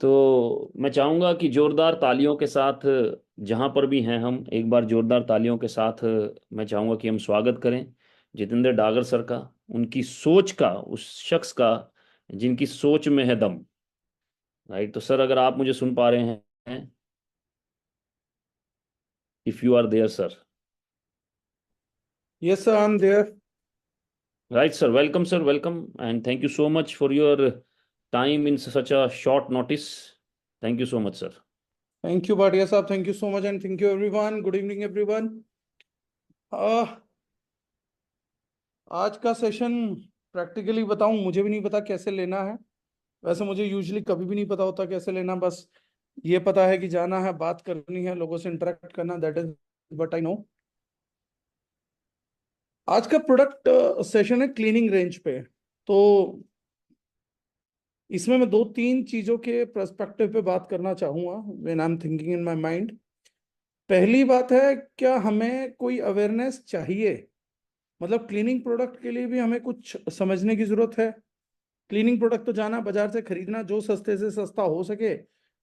तो मैं चाहूंगा कि जोरदार तालियों के साथ, जहां पर भी हैं हम, एक बार जोरदार तालियों के साथ मैं चाहूंगा कि हम स्वागत करें जितेंद्र डागर सर का, उनकी सोच का, उस शख्स का जिनकी सोच में है दम। राइट। तो सर, अगर आप मुझे सुन पा रहे हैं, if you are there sir. Yes, sir, I'm there. Right sir, welcome sir, welcome and thank you so much for your time in such a short notice. Thank you so much sir. Thank you, Bhatia sir. Thank you so much, and thank you everyone. Good evening, everyone. Uh, आज का session practically बताऊं, मुझे भी नहीं पता कैसे लेना है। वैसे मुझे यूजुअली कभी भी नहीं पता होता कैसे लेना, बस ये पता है कि जाना है, बात करनी है, लोगों से इंटरेक्ट करना, that is what I know. आज का प्रोडक्ट सेशन है क्लीनिंग रेंज पे। तो इसमें मैं दो तीन चीजों के पर्सपेक्टिव पे बात करना चाहूंगा when I am thinking in my mind. पहली बात है, क्या हमें कोई अवेयरनेस चाहिए? मतलब क्लीनिंग प्रोडक्ट के लिए भी हमें कुछ समझने की जरूरत है। क्लीनिंग प्रोडक्ट तो जाना बाजार से खरीदना, जो सस्ते से सस्ता हो सके,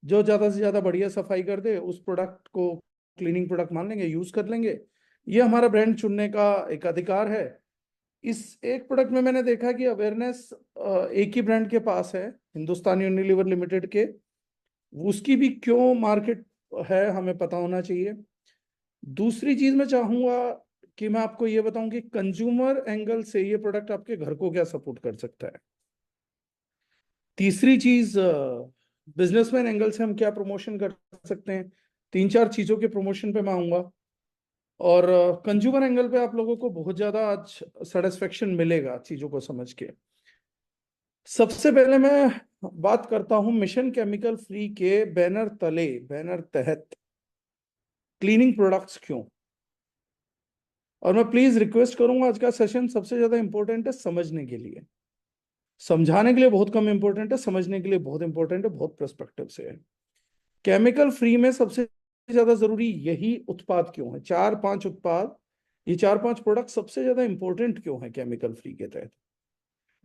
जो ज्यादा से ज्यादा बढ़िया सफाई कर दे, उस प्रोडक्ट को क्लीनिंग प्रोडक्ट मान लेंगे, यूज कर लेंगे। ये हमारा ब्रांड चुनने का एक अधिकार है। इस एक प्रोडक्ट में मैंने देखा कि अवेयरनेस एक ही ब्रांड के पास है, हिंदुस्तान यूनिलीवर लिमिटेड के। उसकी भी क्यों मार्केट है हमें पता होना चाहिए। दूसरी चीज मैं चाहूंगा कि मैं आपको ये बताऊं कि कंज्यूमर एंगल से ये प्रोडक्ट आपके घर को क्या सपोर्ट कर सकता है। तीसरी चीज, बिजनेसमैन एंगल से हम क्या प्रमोशन कर सकते हैं। तीन चार चीजों के प्रमोशन पे मैं आऊंगा। और कंज्यूमर एंगल पे आप लोगों को बहुत ज्यादा आज सेटिस्फेक्शन मिलेगा चीजों को समझ के। सबसे पहले मैं बात करता हूं मिशन केमिकल फ्री के बैनर तले, बैनर तहत क्लीनिंग प्रोडक्ट्स क्यों। और मैं प्लीज रिक्वेस्ट करूंगा, आज का सेशन सबसे ज्यादा इंपॉर्टेंट है समझने के लिए। समझाने के लिए बहुत कम इंपॉर्टेंट है, समझने के लिए बहुत इंपॉर्टेंट है, बहुत पर्सपेक्टिव से है। केमिकल फ्री में सबसे ज्यादा जरूरी यही उत्पाद क्यों है? चार पांच उत्पाद, ये चार पांच प्रोडक्ट सबसे ज्यादा इंपॉर्टेंट क्यों है केमिकल फ्री के तहत?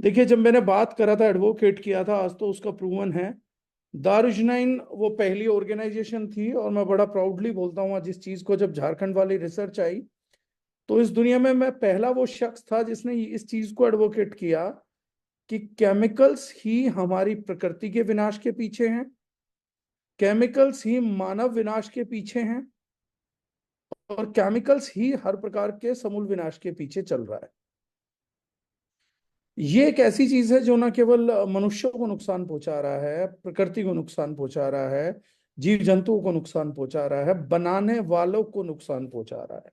देखिए, जब मैंने बात करा था, एडवोकेट किया था, आज तो उसका प्रूवन है। दारुशनाइन वो पहली ऑर्गेनाइजेशन थी, और मैं बड़ा प्राउडली बोलता हूँ आज इस चीज को, जब झारखंड वाली रिसर्च आई तो इस दुनिया में मैं पहला वो शख्स था जिसने इस चीज को एडवोकेट किया कि केमिकल्स ही हमारी प्रकृति के विनाश के पीछे हैं, केमिकल्स ही मानव विनाश के पीछे हैं, और केमिकल्स ही हर प्रकार के समूल विनाश के पीछे चल रहा है। ये एक ऐसी चीज है जो ना केवल मनुष्यों को नुकसान पहुंचा रहा है, प्रकृति को नुकसान पहुंचा रहा है, जीव जंतुओं को नुकसान पहुंचा रहा है, बनाने वालों को नुकसान पहुंचा रहा है।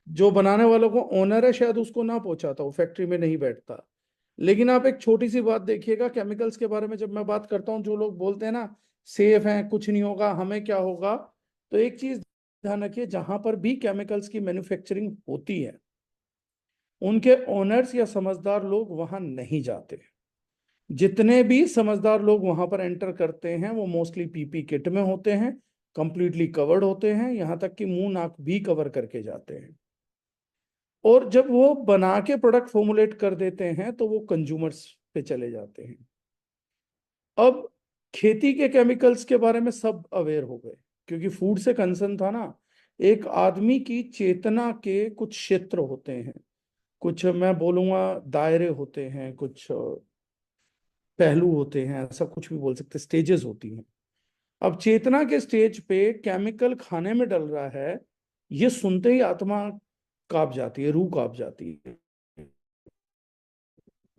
जो बनाने वालों को ओनर है, शायद उसको ना पहुंचाता, वो फैक्ट्री में नहीं बैठता। लेकिन आप एक छोटी सी बात देखिएगा, केमिकल्स के बारे में जब मैं बात करता हूँ, जो लोग बोलते हैं ना सेफ है, कुछ नहीं होगा, हमें क्या होगा, तो एक चीज ध्यान रखिए, जहां पर भी केमिकल्स की मैन्युफैक्चरिंग होती है, उनके ओनर्स या समझदार लोग वहां नहीं जाते। जितने भी समझदार लोग वहां पर एंटर करते हैं वो मोस्टली पीपी किट में होते हैं, कंप्लीटली कवर्ड होते हैं, यहां तक कि मुंह नाक भी कवर करके जाते हैं। और जब वो बना के प्रोडक्ट फॉर्मुलेट कर देते हैं तो वो कंज्यूमर्स पे चले जाते हैं। अब खेती के केमिकल्स के बारे में सब अवेयर हो गए, क्योंकि फूड से कंसर्न था ना। एक आदमी की चेतना के कुछ क्षेत्र होते हैं, कुछ मैं बोलूंगा दायरे होते हैं, कुछ पहलू होते हैं, ऐसा कुछ भी बोल सकते, स्टेजेस होती हैं। अब चेतना के स्टेज पे केमिकल खाने में डल रहा है, ये सुनते ही आत्मा कांप जाती है, रूह कांप जाती है।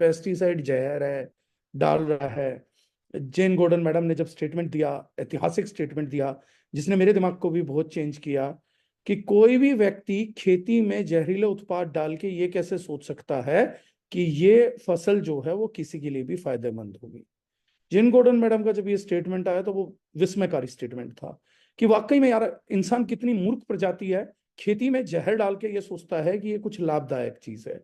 पेस्टिसाइड जहर है, डाल रहा है। जेन गॉर्डन मैडम ने जब स्टेटमेंट दिया, ऐतिहासिक स्टेटमेंट दिया, जिसने मेरे दिमाग को भी बहुत चेंज किया, कि कोई भी व्यक्ति खेती में जहरीले उत्पाद डाल के ये कैसे सोच सकता है कि ये फसल जो है वो किसी के लिए भी फायदेमंद होगी। जिन गॉर्डन मैडम का जब ये स्टेटमेंट आया तो वो विस्मयकारी स्टेटमेंट था, कि वाकई में यार इंसान कितनी मूर्ख प्रजाति है, खेती में जहर डाल के ये सोचता है कि ये कुछ लाभदायक चीज है।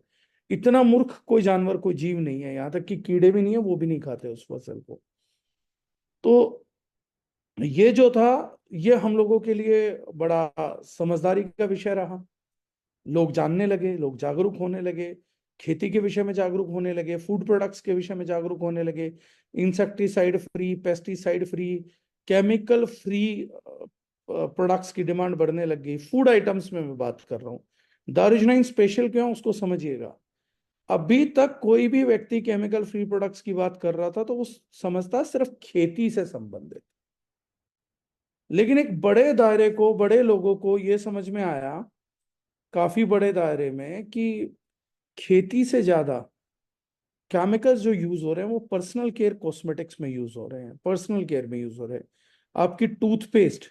इतना मूर्ख कोई जानवर, कोई जीव नहीं है, यहाँ तक कि कीड़े भी नहीं है, वो भी नहीं खाते उस फसल को। तो ये जो था, ये हम लोगों के लिए बड़ा समझदारी का विषय रहा। लोग जानने लगे, लोग जागरूक होने लगे, खेती के विषय में जागरूक होने लगे, फूड प्रोडक्ट्स के विषय में जागरूक होने लगे। Insecticide free, pesticide free, chemical free products की डिमांड बढ़ने लग गई। फूड आइटम्स में मैं बात कर रहा हूँ। दारुजनाइन स्पेशल क्यों, उसको समझिएगा। अभी तक कोई भी व्यक्ति केमिकल फ्री प्रोडक्ट्स की बात कर रहा था तो वो समझता सिर्फ खेती से संबंधित। लेकिन एक बड़े दायरे को, बड़े लोगों को ये समझ में आया, काफी बड़े दायरे में, कि खेती से ज्यादा केमिकल्स जो यूज हो रहे हैं वो पर्सनल केयर कॉस्मेटिक्स में यूज हो रहे हैं, पर्सनल केयर में यूज हो रहे हैं। आपकी टूथपेस्ट,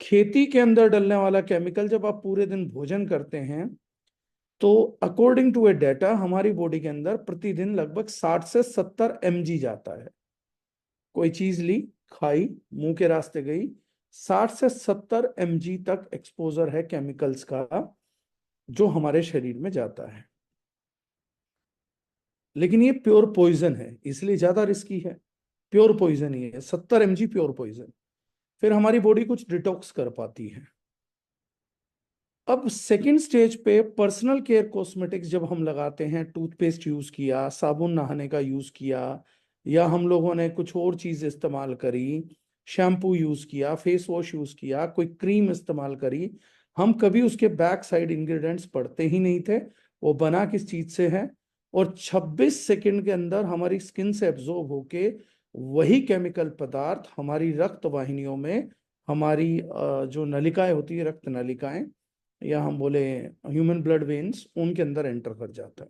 खेती के अंदर डलने वाला केमिकल, जब आप पूरे दिन भोजन करते हैं तो अकॉर्डिंग टू ए डेटा हमारी बॉडी के अंदर प्रतिदिन लगभग 60 से 70 mg जाता है। कोई चीज ली, खाई, मुंह के रास्ते गई, 60 से 70 mg तक एक्सपोजर है केमिकल्स का जो हमारे शरीर में जाता है। लेकिन ये प्योर पॉइजन है, इसलिए ज्यादा रिस्की है। प्योर पॉइजन ही है, 70 mg प्योर पॉइजन। फिर हमारी बॉडी कुछ डिटॉक्स कर पाती है। अब सेकंड स्टेज पे पर्सनल केयर कॉस्मेटिक्स जब हम लगाते हैं, टूथपेस्ट यूज किया, साबुन नहाने का यूज किया, या हम लोगों ने कुछ और चीज इस्तेमाल करी, शैम्पू यूज किया, फेस वॉश यूज किया, कोई क्रीम इस्तेमाल करी, हम कभी उसके बैक साइड इंग्रेडिएंट्स पढ़ते ही नहीं थे वो बना किस चीज से है। और 26 सेकंड के अंदर हमारी स्किन से एब्जॉर्ब होके वही केमिकल पदार्थ हमारी रक्त वाहिनियों में, हमारी जो नलिकाएं होती है, रक्त नलिकाएं, या हम बोले ह्यूमन ब्लड वेन्स, उनके अंदर एंटर कर जाता है।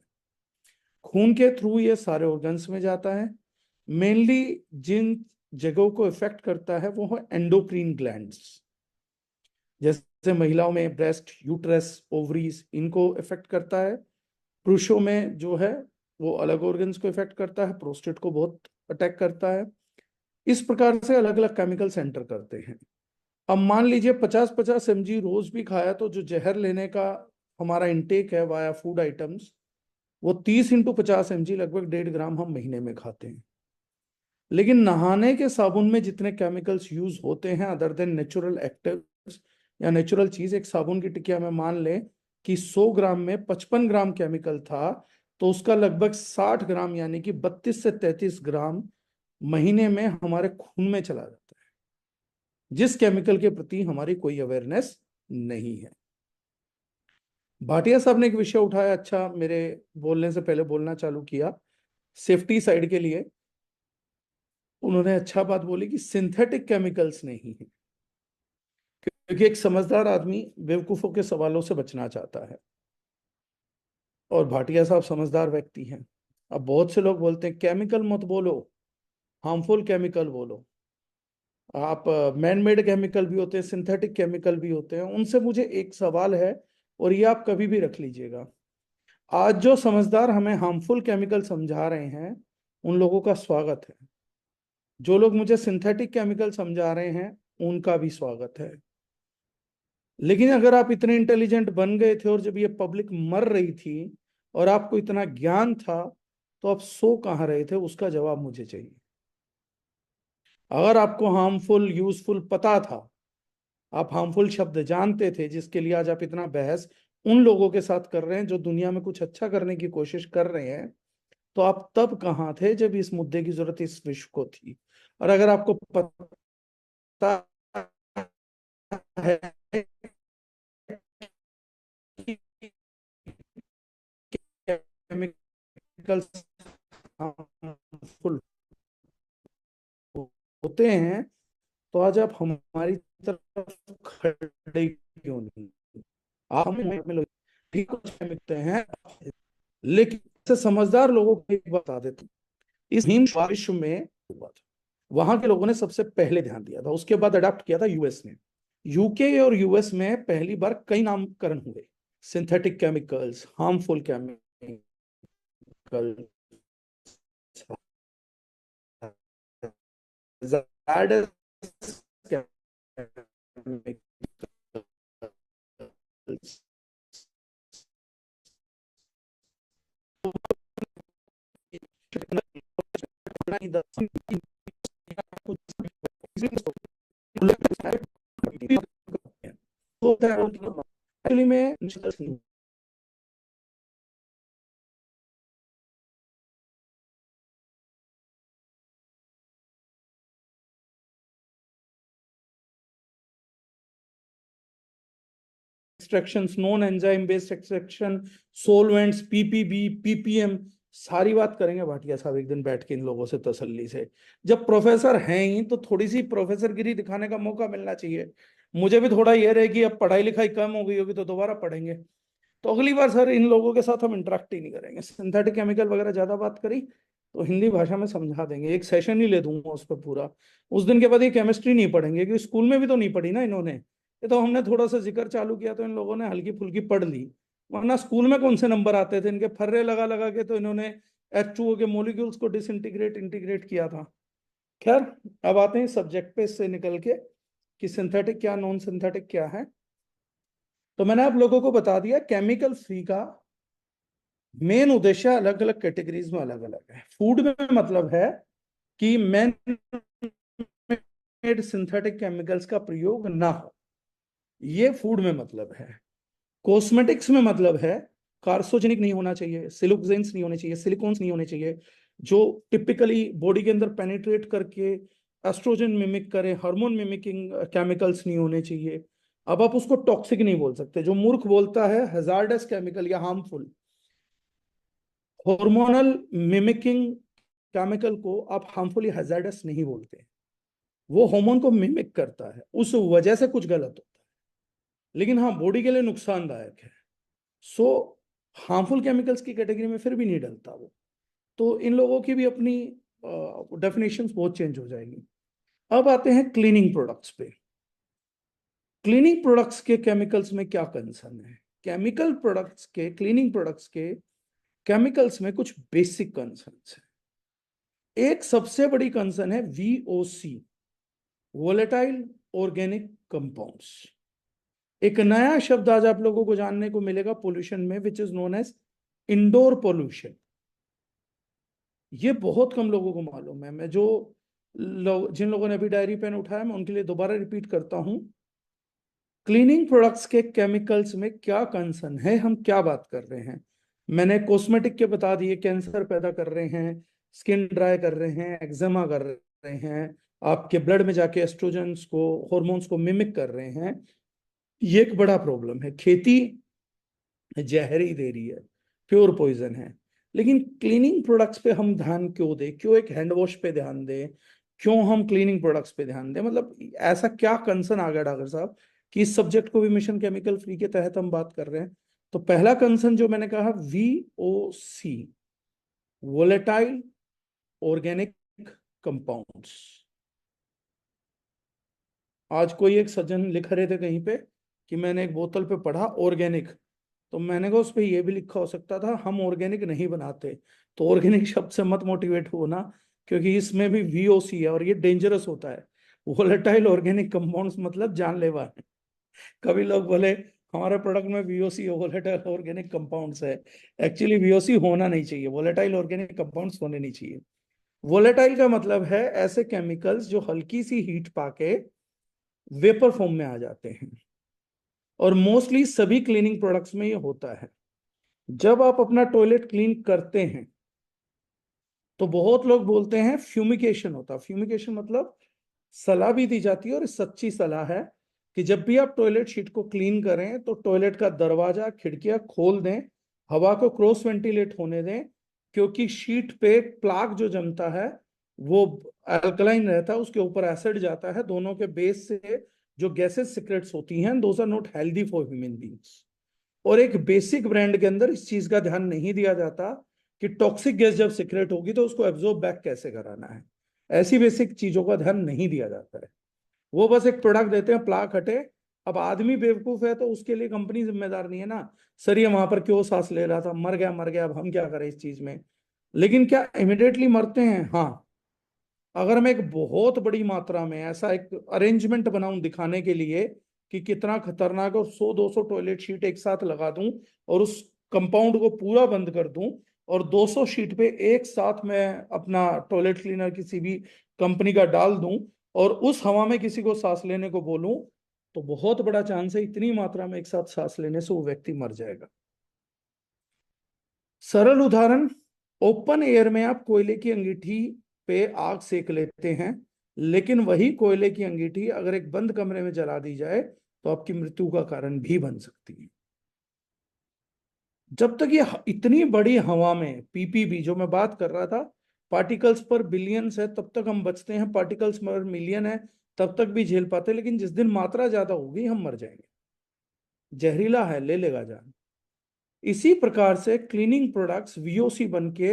खून के थ्रू ये सारे ऑर्गन्स में जाता है। मेनली जिन जगहों को इफेक्ट करता है वो है एंडोक्रीन ग्लैंड्स। जैसे महिलाओं में ब्रेस्ट, यूट्रस, ओवरीज, इनको इफेक्ट करता है। पुरुषों में जो है वो अलग ऑर्गन्स को इफेक्ट करता है, प्रोस्टेट को बहुत अटैक करता है। इस प्रकार से अलग अलग केमिकल्स एंटर करते हैं। अब मान लीजिए 50-50 mg रोज भी खाया तो जो जहर लेने का हमारा इंटेक है वाया फूड आइटम्स, वो 30 × 50 mg, लगभग 1.5 ग्राम हम महीने में खाते हैं। लेकिन नहाने के साबुन में जितने केमिकल्स यूज होते हैं अदर देन नेचुरल एक्टिव्स या नेचुरल चीज, एक साबुन की टिकिया में मान लें कि 100 ग्राम में 55 ग्राम केमिकल था, तो उसका लगभग 60 ग्राम यानी कि 32 से 33 ग्राम महीने में हमारे खून में चला जाता है, जिस केमिकल के प्रति हमारी कोई अवेयरनेस नहीं है। भाटिया साहब ने एक विषय उठाया, अच्छा मेरे बोलने से पहले बोलना चालू किया सेफ्टी साइड के लिए। उन्होंने अच्छा बात बोली कि सिंथेटिक केमिकल्स नहीं है, क्योंकि एक समझदार आदमी बेवकूफों के सवालों से बचना चाहता है, और भाटिया साहब समझदार व्यक्ति हैं। अब बहुत से लोग बोलते हैं केमिकल मत बोलो, हार्मफुल केमिकल बोलो। आप मैन मेड केमिकल भी होते हैं, सिंथेटिक केमिकल भी होते हैं। उनसे मुझे एक सवाल है, और ये आप कभी भी रख लीजिएगा। आज जो समझदार हमें हार्मफुल केमिकल समझा रहे हैं उन लोगों का स्वागत है, जो लोग मुझे सिंथेटिक केमिकल समझा रहे हैं उनका भी स्वागत है। लेकिन अगर आप इतने इंटेलिजेंट बन गए थे और जब ये पब्लिक मर रही थी और आपको इतना ज्ञान था, तो आप सो कहाँ रहे थे, उसका जवाब मुझे चाहिए। अगर आपको हार्मफुल यूजफुल पता था, आप हार्मफुल शब्द जानते थे जिसके लिए आज आप इतना बहस उन लोगों के साथ कर रहे हैं जो दुनिया में कुछ अच्छा करने की कोशिश कर रहे हैं, तो आप तब कहाँ थे जब इस मुद्दे की जरूरत इस विश्व को थी। और अगर आपको पता है कि केमिकल्स हार्मफुल होते हैं, तो आज आप हमारी तरफ खड़े क्यों नहीं? आप हमें लोग ठीक समझते हैं, लेकिन से समझदार लोगों को एक बात बता देते हैं। इस हिंद विश्व में हुआ था, वहां के लोगों ने सबसे पहले ध्यान दिया था, उसके बाद अडॉप्ट किया था यूएस ने। यूके और यूएस में पहली बार कई नामकरण हुए, synthetic chemicals, harmful chemicals, actually में extractions, non enzyme based extraction, solvents, PPB, PPM, सारी बात करेंगे भाटिया साहब एक दिन बैठ के इन लोगों से तसल्ली से। जब प्रोफेसर हैं ही तो थोड़ी सी प्रोफेसर गिरी दिखाने का मौका मिलना चाहिए। मुझे भी थोड़ा ये रहे कि अब पढ़ाई लिखाई कम हो गई होगी तो दोबारा पढ़ेंगे। तो अगली बार सर इन लोगों के साथ हम इंटरेक्ट ही नहीं करेंगे। सिंथेटिक केमिकल वगैरह ज्यादा बात करी तो हिंदी भाषा में समझा देंगे, एक सेशन ही ले दूंगा उस पर पूरा। उस दिन के बाद ये केमिस्ट्री नहीं पढ़ेंगे, क्योंकि स्कूल में भी तो नहीं पढ़ी ना इन्होंने। ये तो हमने थोड़ा सा जिक्र चालू किया तो इन लोगों ने हल्की फुल्की पढ़ ली, वरना स्कूल में कौन से नंबर आते थे इनके, फर्रे लगा लगा के तो इन्होंने H2O के मोलिक्यूल्स को डिसइंटीग्रेट इंटीग्रेट किया था। खैर, अब आते हैं सब्जेक्ट पे इससे निकल के कि सिंथेटिक क्या, नॉन सिंथेटिक क्या है। तो मैंने आप लोगों को बता दिया केमिकल फ्री का मेन उद्देश्य अलग अलग कैटेगरीज में अलग अलग है। फूड में मतलब है कि मैन मेड सिंथेटिक केमिकल्स का प्रयोग ना हो, ये फूड में मतलब है। कॉस्मेटिक्स में मतलब है कार्सोजेनिक नहीं होना चाहिए, सिलिकोजेंस नहीं होने चाहिए, सिलिकॉन्स नहीं होने चाहिए, जो टिपिकली बॉडी के अंदर पेनिट्रेट करके एस्ट्रोजन मिमिक करे, हार्मोन मिमिकिंग केमिकल्स नहीं होने चाहिए। अब आप उसको टॉक्सिक नहीं बोल सकते, जो मूर्ख बोलता है हैजार्डस केमिकल या हार्मफुल। हार्मोनल मिमिकिंग केमिकल को आप हार्मफुल या हैजार्डस नहीं बोलते, वो हार्मोन को मिमिक करता है, उस वजह से कुछ गलत होता है, लेकिन हाँ बॉडी के लिए नुकसानदायक है। सो हार्मफुल केमिकल्स की कैटेगरी में फिर भी नहीं डलता वो। तो इन लोगों की भी अपनी डेफिनेशंस बहुत चेंज हो जाएगी। अब आते हैं क्लीनिंग प्रोडक्ट्स पे। क्लीनिंग प्रोडक्ट्स के केमिकल्स में क्या कंसर्न है? केमिकल प्रोडक्ट्स के, क्लीनिंग प्रोडक्ट्स के केमिकल्स में कुछ बेसिक कंसर्न्स हैं। एक सबसे बड़ी कंसर्न है VOC, वोलेटाइल ऑर्गेनिक कंपाउंड्स। एक नया शब्द आज आप लोगों को जानने को मिलेगा पोल्यूशन में, which is known as indoor pollution. ये बहुत कम लोगों को मालूम है। मैं जो जिन लोगों ने अभी डायरी पेन उठाया मैं उनके लिए दोबारा रिपीट करता हूं। क्लीनिंग प्रोडक्ट्स के केमिकल्स में क्या कंसर्न है, हम क्या बात कर रहे हैं। मैंने कॉस्मेटिक के बता दिए, कैंसर पैदा कर रहे हैं, स्किन ड्राई कर रहे हैं, एक्जिमा कर रहे हैं, आपके ब्लड में जाके एस्ट्रोजन्स को, हॉर्मोन्स को मिमिक कर रहे हैं। ये एक बड़ा प्रॉब्लम है। खेती जहरी दे रही है, प्योर पॉइजन है। लेकिन क्लीनिंग प्रोडक्ट्स पे हम ध्यान क्यों दें? क्यों एक हैंड वॉश पे ध्यान दें? क्यों हम क्लीनिंग प्रोडक्ट्स पे ध्यान दें? मतलब ऐसा क्या कंसर्न आ गया डॉक्टर साहब कि इस सब्जेक्ट को भी मिशन केमिकल फ्री के तहत हम बात कर रहे हैं? तो पहला कंसर्न जो मैंने कहा, VOC, वोलेटाइल ऑर्गेनिक कंपाउंड्स। आज कोई एक सज्जन लिख रहे थे कहीं पे कि मैंने एक बोतल पे पढ़ा ऑर्गेनिक, तो मैंने कहा उस पर यह भी लिखा हो सकता था हम ऑर्गेनिक नहीं बनाते। तो ऑर्गेनिक शब्द से मत मोटिवेट होना, क्योंकि इसमें भी VOC है और ये डेंजरस होता है। वोलेटाइल ऑर्गेनिक कंपाउंड्स मतलब जानलेवा है। कभी लोग बोले हमारे प्रोडक्ट में VOC वोलेटाइल ऑर्गेनिक कंपाउंड्स है। एक्चुअली VOC होना नहीं चाहिए, वोलेटाइल ऑर्गेनिक कंपाउंड्स होने नहीं चाहिए। वोलेटाइल का मतलब है ऐसे केमिकल्स जो हल्की सी हीट पाके वेपर फॉर्म में आ जाते हैं, और मोस्टली सभी क्लीनिंग प्रोडक्ट्स में ये होता है। जब आप अपना टॉयलेट क्लीन करते हैं तो बहुत लोग बोलते हैं फ्यूमिकेशन होता है। फ्यूमिकेशन मतलब सलाह भी दी जाती है, और सच्ची सलाह है कि जब भी आप टॉयलेट शीट को क्लीन करें तो टॉयलेट का दरवाजा, खिड़कियां खोल दें, हवा को क्रॉस वेंटिलेट होने दें, क्योंकि शीट पे प्लाक जो जमता है वो अल्कलाइन रहता है, उसके ऊपर एसिड जाता है, दोनों के बेस से जो गैसेस सिक्रेट्स होती हैं, those are not healthy for human beings. और एक बेसिक ब्रांड के अंदर इस चीज का ध्यान नहीं दिया जाता कि टॉक्सिक गैस जब सिक्रेट होगी तो उसको एब्जॉर्ब बैक कैसे कराना है। ऐसी बेसिक चीजों का ध्यान नहीं दिया जाता है। वो बस एक प्रोडक्ट देते हैं, प्लाक हटे। अब आदमी बेवकूफ है तो उसके लिए कंपनी जिम्मेदार नहीं है ना, सर ये वहां पर क्यों सांस ले रहा था, मर गया मर गया, अब हम क्या करें इस चीज में। लेकिन क्या इमिडिएटली मरते हैं? हाँ। अगर मैं एक बहुत बड़ी मात्रा में ऐसा एक अरेंजमेंट बनाऊं दिखाने के लिए कि कितना खतरनाक, और 100-200 टॉयलेट शीट एक साथ लगा दूं और उस कंपाउंड को पूरा बंद कर दूं, और 200 शीट पे एक साथ मैं अपना टॉयलेट क्लीनर किसी भी कंपनी का डाल दूं और उस हवा में किसी को सांस लेने को बोलूं, तो बहुत बड़ा चांस है इतनी मात्रा में एक साथ सांस लेने से वो व्यक्ति मर जाएगा। सरल उदाहरण, ओपन एयर में आप कोयले की अंगीठी पे आग सेक लेते हैं, लेकिन वही कोयले की अंगीठी अगर एक बंद कमरे में जला दी जाए तो आपकी मृत्यु का कारण भी बन सकती है। जब तक ये इतनी बड़ी हवा में पीपीबी जो मैं बात कर रहा था, पार्टिकल्स पर बिलियंस है, तब तक हम बचते हैं, पार्टिकल्स पर मिलियन है तब तक भी झेल पाते हैं, लेकिन जिस दिन मात्रा ज्यादा होगी हम मर जाएंगे। जहरीला है, ले लेगा जान। इसी प्रकार से क्लीनिंग प्रोडक्ट्स वीओसी बन के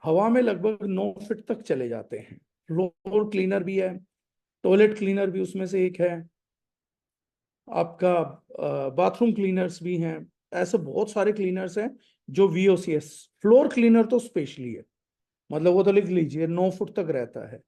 हवा में लगभग 9 फीट तक चले जाते हैं। फ्लोर क्लीनर भी है, टॉयलेट क्लीनर भी उसमें से एक है, आपका बाथरूम क्लीनर्स भी हैं। ऐसे बहुत सारे क्लीनर्स हैं जो वीओसीएस, फ्लोर क्लीनर तो स्पेशली है, मतलब वो तो लिख लीजिए 9 फुट तक रहता है।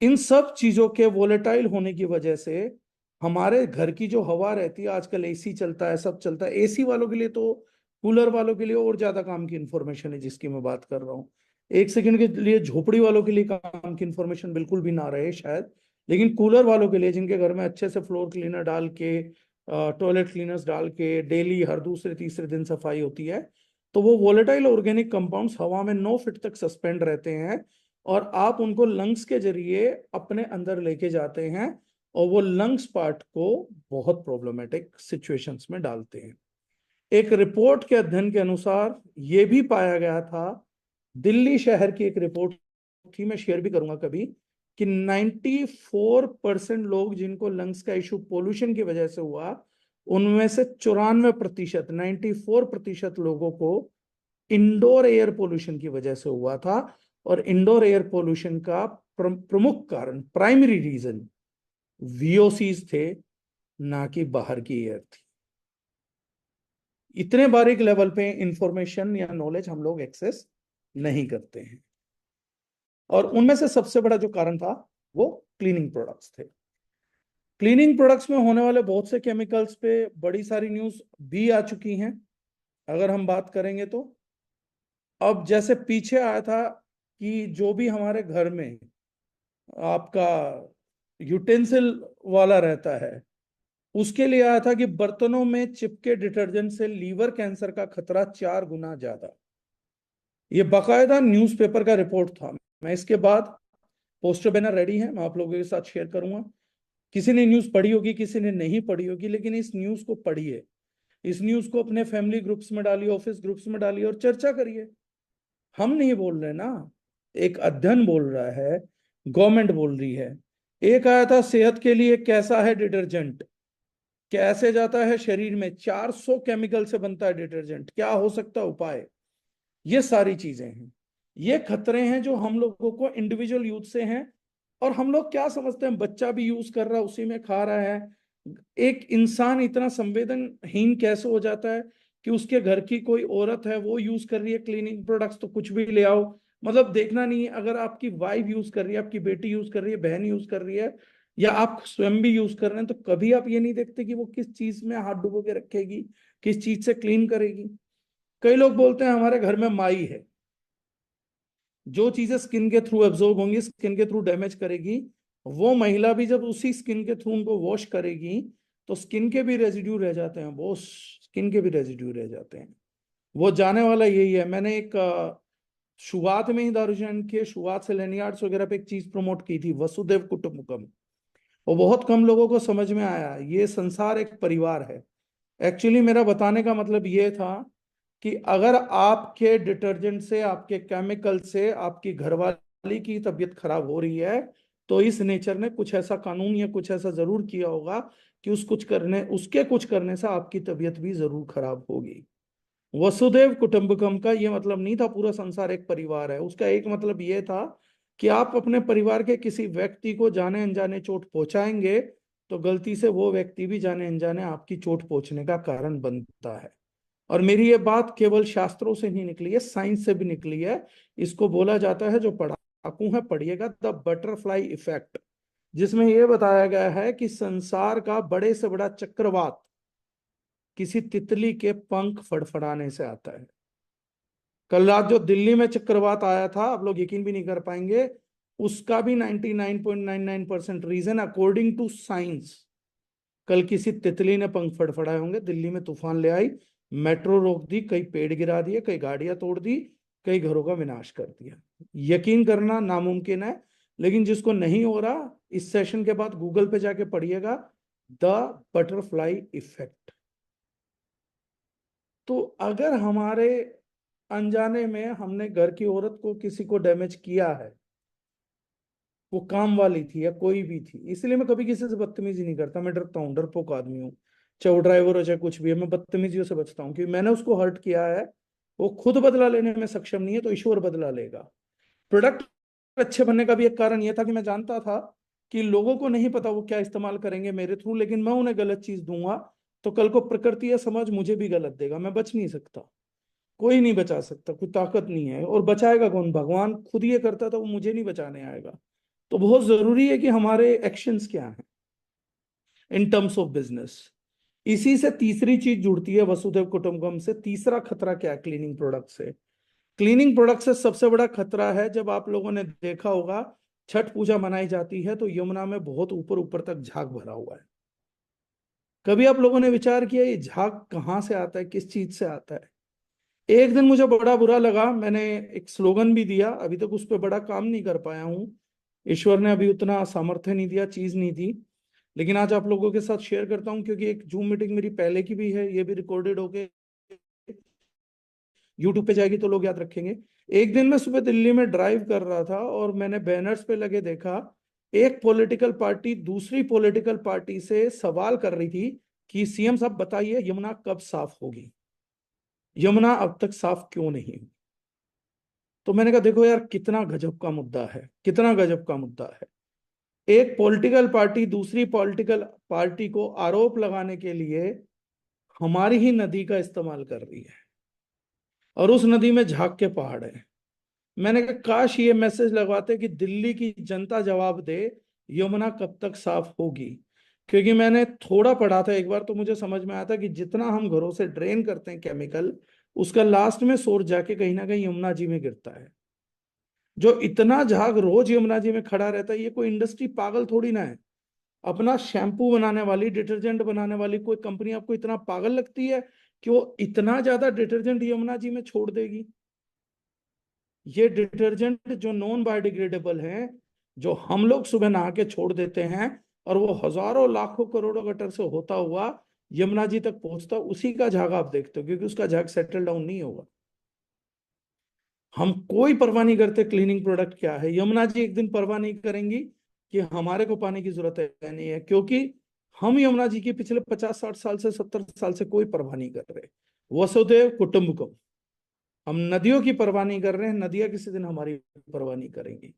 इन सब चीजों के वोलेटाइल होने की वजह से हमारे घर की जो हवा रहती है, आजकल एसी चलता है, सब चलता है, एसी वालों के लिए तो, कूलर वालों के लिए और ज्यादा काम की इंफॉर्मेशन है जिसकी मैं बात कर रहा हूँ। एक सेकंड के लिए झोपड़ी वालों के लिए काम की इंफॉर्मेशन बिल्कुल भी ना रहे शायद, लेकिन कूलर वालों के लिए जिनके घर में अच्छे से फ्लोर क्लीनर डाल के, टॉयलेट क्लीनर्स डाल के डेली हर दूसरे तीसरे दिन सफाई होती है, तो वो वोलेटाइल ऑर्गेनिक कंपाउंड्स हवा में 9 फीट तक सस्पेंड रहते हैं, और आप उनको लंग्स के जरिए अपने अंदर लेके जाते हैं, और वो लंग्स पार्ट को बहुत प्रॉब्लमेटिक सिचुएशंस में डालते हैं। एक रिपोर्ट के अध्ययन के अनुसार ये भी पाया गया था, दिल्ली शहर की एक रिपोर्ट थी, मैं शेयर भी करूंगा कभी, कि 94% लोग जिनको लंग्स का इशू पोल्यूशन की वजह से हुआ, उनमें से 94%, 94% लोगों को इंडोर एयर पोल्यूशन की वजह से हुआ था। और इंडोर एयर पोल्यूशन का प्रमुख कारण, प्राइमरी रीजन वीओसीज थे, ना कि बाहर की एयर थी। इतने बारीक लेवल पे इंफॉर्मेशन या नॉलेज हम लोग एक्सेस नहीं करते हैं। और उनमें से सबसे बड़ा जो कारण था वो क्लीनिंग प्रोडक्ट्स थे। क्लीनिंग प्रोडक्ट्स में होने वाले बहुत से केमिकल्स पे बड़ी सारी न्यूज भी आ चुकी हैं, अगर हम बात करेंगे तो। अब जैसे पीछे आया था कि जो भी हमारे घर में आपका यूटेंसिल वाला रहता है, उसके लिए आया था कि बर्तनों में चिपके डिटर्जेंट से लीवर कैंसर का खतरा 4 गुना ज्यादा। ये बाकायदा न्यूज़पेपर का रिपोर्ट था। मैं इसके बाद पोस्टर बैनर रेडी है, मैं आप लोगों के साथ शेयर करूंगा। किसी ने न्यूज़ पढ़ी होगी, किसी ने नहीं पढ़ी होगी, लेकिन इस न्यूज़ को पढ़िए, इस न्यूज़ को अपने फैमिली ग्रुप्स में डालिए, ऑफिस ग्रुप्स में डालिए और चर्चा करिए। हम नहीं बोल रहे ना, एक अध्ययन बोल रहा है, गवर्नमेंट बोल रही है। एक आया था सेहत के लिए कैसा है डिटर्जेंट, कैसे जाता है शरीर में, 400 केमिकल से बनता है डिटर्जेंट, क्या हो सकता है उपाय। ये सारी चीजें हैं, ये खतरे हैं जो हम लोगों को इंडिविजुअल यूज से हैं। और हम लोग क्या समझते हैं, बच्चा भी यूज कर रहा है, उसी में खा रहा है। एक इंसान इतना संवेदनहीन कैसे हो जाता है कि उसके घर की कोई औरत है, वो यूज कर रही है क्लीनिंग प्रोडक्ट्स, तो कुछ भी ले आओ। मतलब देखना नहीं है, अगर आपकी वाइफ यूज कर रही है, आपकी बेटी यूज कर रही है, बहन यूज कर रही है, या आप स्वयं भी यूज कर रहे हैं, तो कभी आप ये नहीं देखते कि वो किस चीज में हाथ डुबो के रखेगी, किस चीज से क्लीन करेगी। कई लोग बोलते हैं हमारे घर में माई है, जो चीजें स्किन के थ्रू एब्जॉर्ब होंगी, स्किन के थ्रू डैमेज करेगी, वो महिला भी जब उसी स्किन के थ्रू उनको वॉश करेगी, तो स्किन के भी रेजिड्यू रह जाते हैं, वो स्किन के भी रेजिड्यू रह जाते हैं। वो जाने वाला यही है। मैंने एक शुरुआत में ही दारूजन के शुरुआत से लेनियार्ड्स वगैरह पे एक चीज प्रमोट की थी, वसुदेव कुटुंबकम। वो बहुत कम लोगों को समझ में आया, ये संसार एक परिवार है। एक्चुअली मेरा बताने का मतलब ये था कि अगर आपके डिटर्जेंट से, आपके केमिकल से आपकी घरवाली की तबीयत खराब हो रही है, तो इस नेचर ने कुछ ऐसा कानून या कुछ ऐसा जरूर किया होगा कि उसके कुछ करने से आपकी तबीयत भी जरूर खराब होगी। वसुदेव कुटुंबकम का ये मतलब नहीं था पूरा संसार एक परिवार है, उसका एक मतलब ये था कि आप अपने परिवार के किसी व्यक्ति को जाने अनजाने चोट पहुंचाएंगे, तो गलती से वो व्यक्ति भी जाने अनजाने आपकी चोट पहुंचने का कारण बनता है। और मेरी ये बात केवल शास्त्रों से नहीं निकली है, साइंस से भी निकली है। इसको बोला जाता है, जो पढ़ाकू है पढ़िएगा, द बटरफ्लाई इफेक्ट, जिसमें यह बताया गया है कि संसार का बड़े से बड़ा चक्रवात किसी तितली के पंख फड़फड़ाने से आता है। कल रात जो दिल्ली में चक्रवात आया था, आप लोग यकीन भी नहीं कर पाएंगे, उसका भी 99.99% रीजन अकॉर्डिंग टू साइंस, कल किसी तितली ने पंख फड़फड़ाए होंगे, दिल्ली में तूफान ले आई, मेट्रो रोक दी, कई पेड़ गिरा दिए, कई गाड़ियां तोड़ दी, कई घरों का विनाश कर दिया। यकीन करना नामुमकिन है, लेकिन जिसको नहीं हो रहा, इस सेशन के बाद गूगल पे जाके पढ़िएगा, द बटरफ्लाई इफेक्ट। तो अगर हमारे अनजाने में हमने घर की औरत को किसी को डैमेज किया है, वो काम वाली थी या कोई भी थी, इसलिए मैं कभी किसी से बदतमीजी नहीं करता। मैं डरता हूँ, डरपोक आदमी हूँ। चाहे वो ड्राइवर हो चाहे कुछ भी है, मैं बदतमीजियों से बचता हूँ, क्योंकि मैंने उसको हर्ट किया है। वो खुद बदला लेने में सक्षम नहीं है, तो ईश्वर बदला लेगा। प्रोडक्ट अच्छे बनने का भी एक कारण यह था कि मैं जानता था कि लोगों को नहीं पता वो क्या इस्तेमाल करेंगे मेरे थ्रू, लेकिन मैं उन्हें गलत चीज दूंगा तो कल को प्रकृति या समाज मुझे भी गलत देगा। मैं बच नहीं सकता, कोई नहीं बचा सकता, कोई ताकत नहीं है। और बचाएगा कौन? भगवान खुद ये करता था, वो मुझे नहीं बचाने आएगा। तो बहुत जरूरी है कि हमारे एक्शंस क्या हैं इन टर्म्स ऑफ बिजनेस। इसी से तीसरी चीज जुड़ती है वसुधैव कुटुंबकम से। तीसरा खतरा क्या है क्लीनिंग प्रोडक्ट से? क्लीनिंग प्रोडक्ट से सबसे बड़ा खतरा है, जब आप लोगों ने देखा होगा छठ पूजा मनाई जाती है तो यमुना में बहुत ऊपर ऊपर तक झाग भरा हुआ है। कभी आप लोगों ने विचार किया ये झाग कहाँ से आता है, किस चीज से आता है? एक दिन मुझे बड़ा बुरा लगा, मैंने एक स्लोगन भी दिया, अभी तक उस पर बड़ा काम नहीं कर पाया हूँ। ईश्वर ने अभी उतना सामर्थ्य नहीं दिया, चीज नहीं दी। लेकिन आज आप लोगों के साथ शेयर करता हूँ, क्योंकि एक जूम मीटिंग मेरी पहले की भी है, ये भी रिकॉर्डेड होके यूट्यूब पे जाएगी तो लोग याद रखेंगे। एक दिन मैं सुबह दिल्ली में ड्राइव कर रहा था और मैंने बैनर्स पे लगे देखा, एक पॉलिटिकल पार्टी दूसरी पॉलिटिकल पार्टी से सवाल कर रही थी कि सीएम साहब बताइए यमुना कब साफ होगी, यमुना अब तक साफ क्यों नहीं हुई? तो मैंने कहा देखो यार, कितना गजब का मुद्दा है, कितना गजब का मुद्दा है। एक पॉलिटिकल पार्टी दूसरी पॉलिटिकल पार्टी को आरोप लगाने के लिए हमारी ही नदी का इस्तेमाल कर रही है, और उस नदी में झाग के पहाड़ है। मैंने कहा काश ये मैसेज लगवाते कि दिल्ली की जनता जवाब दे यमुना कब तक साफ होगी। क्योंकि मैंने थोड़ा पढ़ा था एक बार, तो मुझे समझ में आया था कि जितना हम घरों से ड्रेन करते हैं केमिकल, उसका लास्ट में सोर्स जाके कहीं ना कहीं यमुना जी में गिरता है। जो इतना झाग रोज यमुना जी में खड़ा रहता है, ये कोई इंडस्ट्री पागल थोड़ी ना है। अपना शैम्पू बनाने वाली, डिटर्जेंट बनाने वाली कोई कंपनी आपको इतना पागल लगती है कि वो इतना ज्यादा डिटर्जेंट यमुना जी में छोड़ देगी? ये डिटर्जेंट जो नॉन बायोडिग्रेडेबल हैं, जो हम लोग सुबह नहा के छोड़ देते हैं, और वो हजारों लाखों करोड़ों गटर से होता हुआ यमुना जी तक पहुंचता, उसी का झाग आप देखते हो, क्योंकि उसका झाग सेटल डाउन नहीं होगा। हम कोई परवाह नहीं करते क्लीनिंग प्रोडक्ट क्या है। यमुना जी एक दिन परवाह नहीं करेंगी कि हमारे को पानी की जरूरत है नहीं है, क्योंकि हम यमुना जी की पिछले 50-60 साल से 70 साल से कोई परवाह नहीं कर रहे। वसुधैव कुटुंबकम। हम नदियों की परवाह नहीं कर रहे हैं, नदियां किसी दिन हमारी परवाह नहीं करेंगी।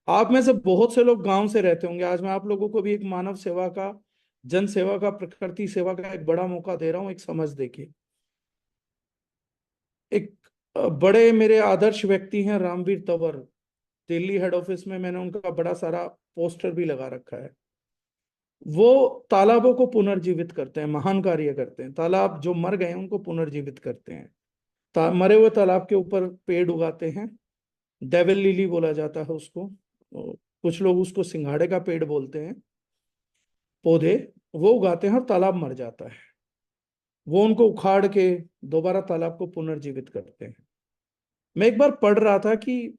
आप में से बहुत से लोग गांव से रहते होंगे, आज मैं आप लोगों को भी एक मानव सेवा का, जन सेवा का, प्रकृति सेवा का एक बड़ा मौका दे रहा हूं, एक समझ देखिए। एक बड़े मेरे आदर्श व्यक्ति हैं रामवीर तंवर, दिल्ली हेड ऑफिस में मैंने उनका बड़ा सारा पोस्टर भी लगा रखा है। वो तालाबों को पुनर्जीवित करते हैं, महान कार्य करते हैं। तालाब जो मर गए हैं उनको पुनर्जीवित करते हैं। मरे हुए तालाब के ऊपर पेड़ उगाते हैं, डेविल लिली बोला जाता है उसको, कुछ लोग उसको सिंघाड़े का पेड़ बोलते हैं, पौधे वो उगाते हैं और तालाब मर जाता है। वो उनको उखाड़ के दोबारा तालाब को पुनर्जीवित करते हैं। मैं एक बार पढ़ रहा था कि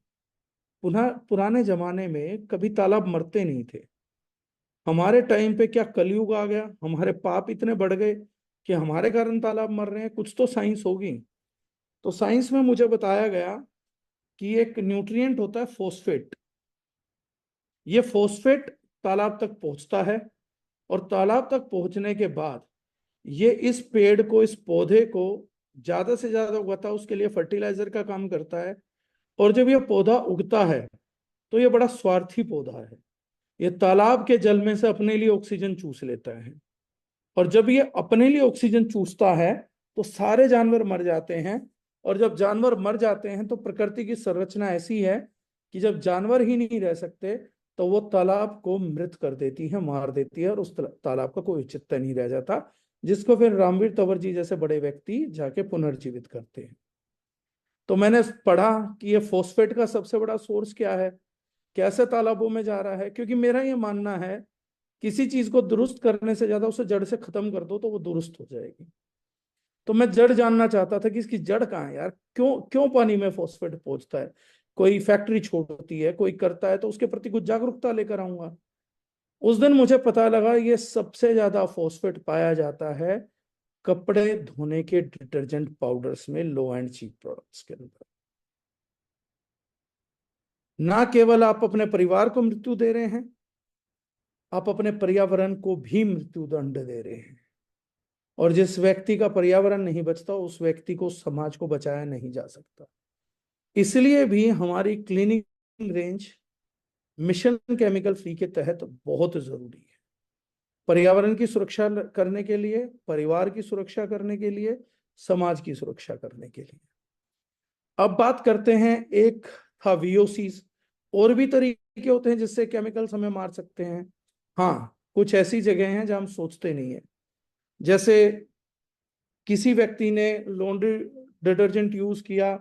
पुनः पुराने जमाने में कभी तालाब मरते नहीं थे। हमारे टाइम पे क्या कलयुग आ गया, हमारे पाप इतने बढ़ गए कि हमारे कारण तालाब मर रहे हैं? कुछ तो साइंस होगी। तो साइंस में मुझे बताया गया कि एक न्यूट्रिएंट होता है फोस्फेट। ये फोस्फेट तालाब तक पहुंचता है, और तालाब तक पहुंचने के बाद ये इस पेड़ को, इस पौधे को ज्यादा से ज्यादा उगाता है, उसके लिए फर्टिलाइजर का काम करता है। और जब ये पौधा उगता है तो ये बड़ा स्वार्थी पौधा है। ये तालाब के जल में से अपने लिए ऑक्सीजन चूस लेता है, और जब ये अपने लिए ऑक्सीजन चूसता है तो सारे जानवर मर जाते हैं। और जब जानवर मर जाते हैं तो प्रकृति की संरचना ऐसी है कि जब जानवर ही नहीं रह सकते तो वो तालाब को मृत कर देती है, मार देती है, और उस तालाब का कोई औचित्य नहीं रह जाता, जिसको फिर रामवीर तंवर जी जैसे बड़े व्यक्ति जाके पुनर्जीवित करते हैं। तो मैंने पढ़ा कि ये फोस्फेट का सबसे बड़ा सोर्स क्या है, कैसे तालाबों में जा रहा है। क्योंकि मेरा ये मानना है, किसी चीज को दुरुस्त करने से ज्यादा उसे जड़ से खत्म कर दो तो वो दुरुस्त हो जाएगी। तो मैं जड़ जानना चाहता था कि इसकी जड़ कहाँ है यार, क्यों क्यों पानी में फॉस्फेट पहुंचता है? कोई फैक्ट्री छोड़ती है, कोई करता है, तो उसके प्रति कुछ जागरूकता लेकर आऊंगा। उस दिन मुझे पता लगा ये सबसे ज्यादा फॉस्फेट पाया जाता है कपड़े धोने के डिटर्जेंट पाउडर्स में, लो एंड चीप प्रोडक्ट्स के अंदर। ना केवल आप अपने परिवार को मृत्यु दे रहे हैं, आप अपने पर्यावरण को भी मृत्यु दंड दे रहे हैं। और जिस व्यक्ति का पर्यावरण नहीं बचता, उस व्यक्ति को, समाज को बचाया नहीं जा सकता। इसलिए भी हमारी cleaning range mission chemical free के तहत बहुत जरूरी है, पर्यावरण की सुरक्षा करने के लिए, परिवार की सुरक्षा करने के लिए, समाज की सुरक्षा करने के लिए। अब बात करते हैं, एक था वीओसीज, और भी तरीके होते हैं जिससे केमिकल्स हमें मार सकते हैं। हाँ, कुछ ऐसी जगह हैं जहां हम सोचते नहीं है। जैसे किसी व्यक्ति ने लॉन्ड्री डिटर्जेंट यूज किया,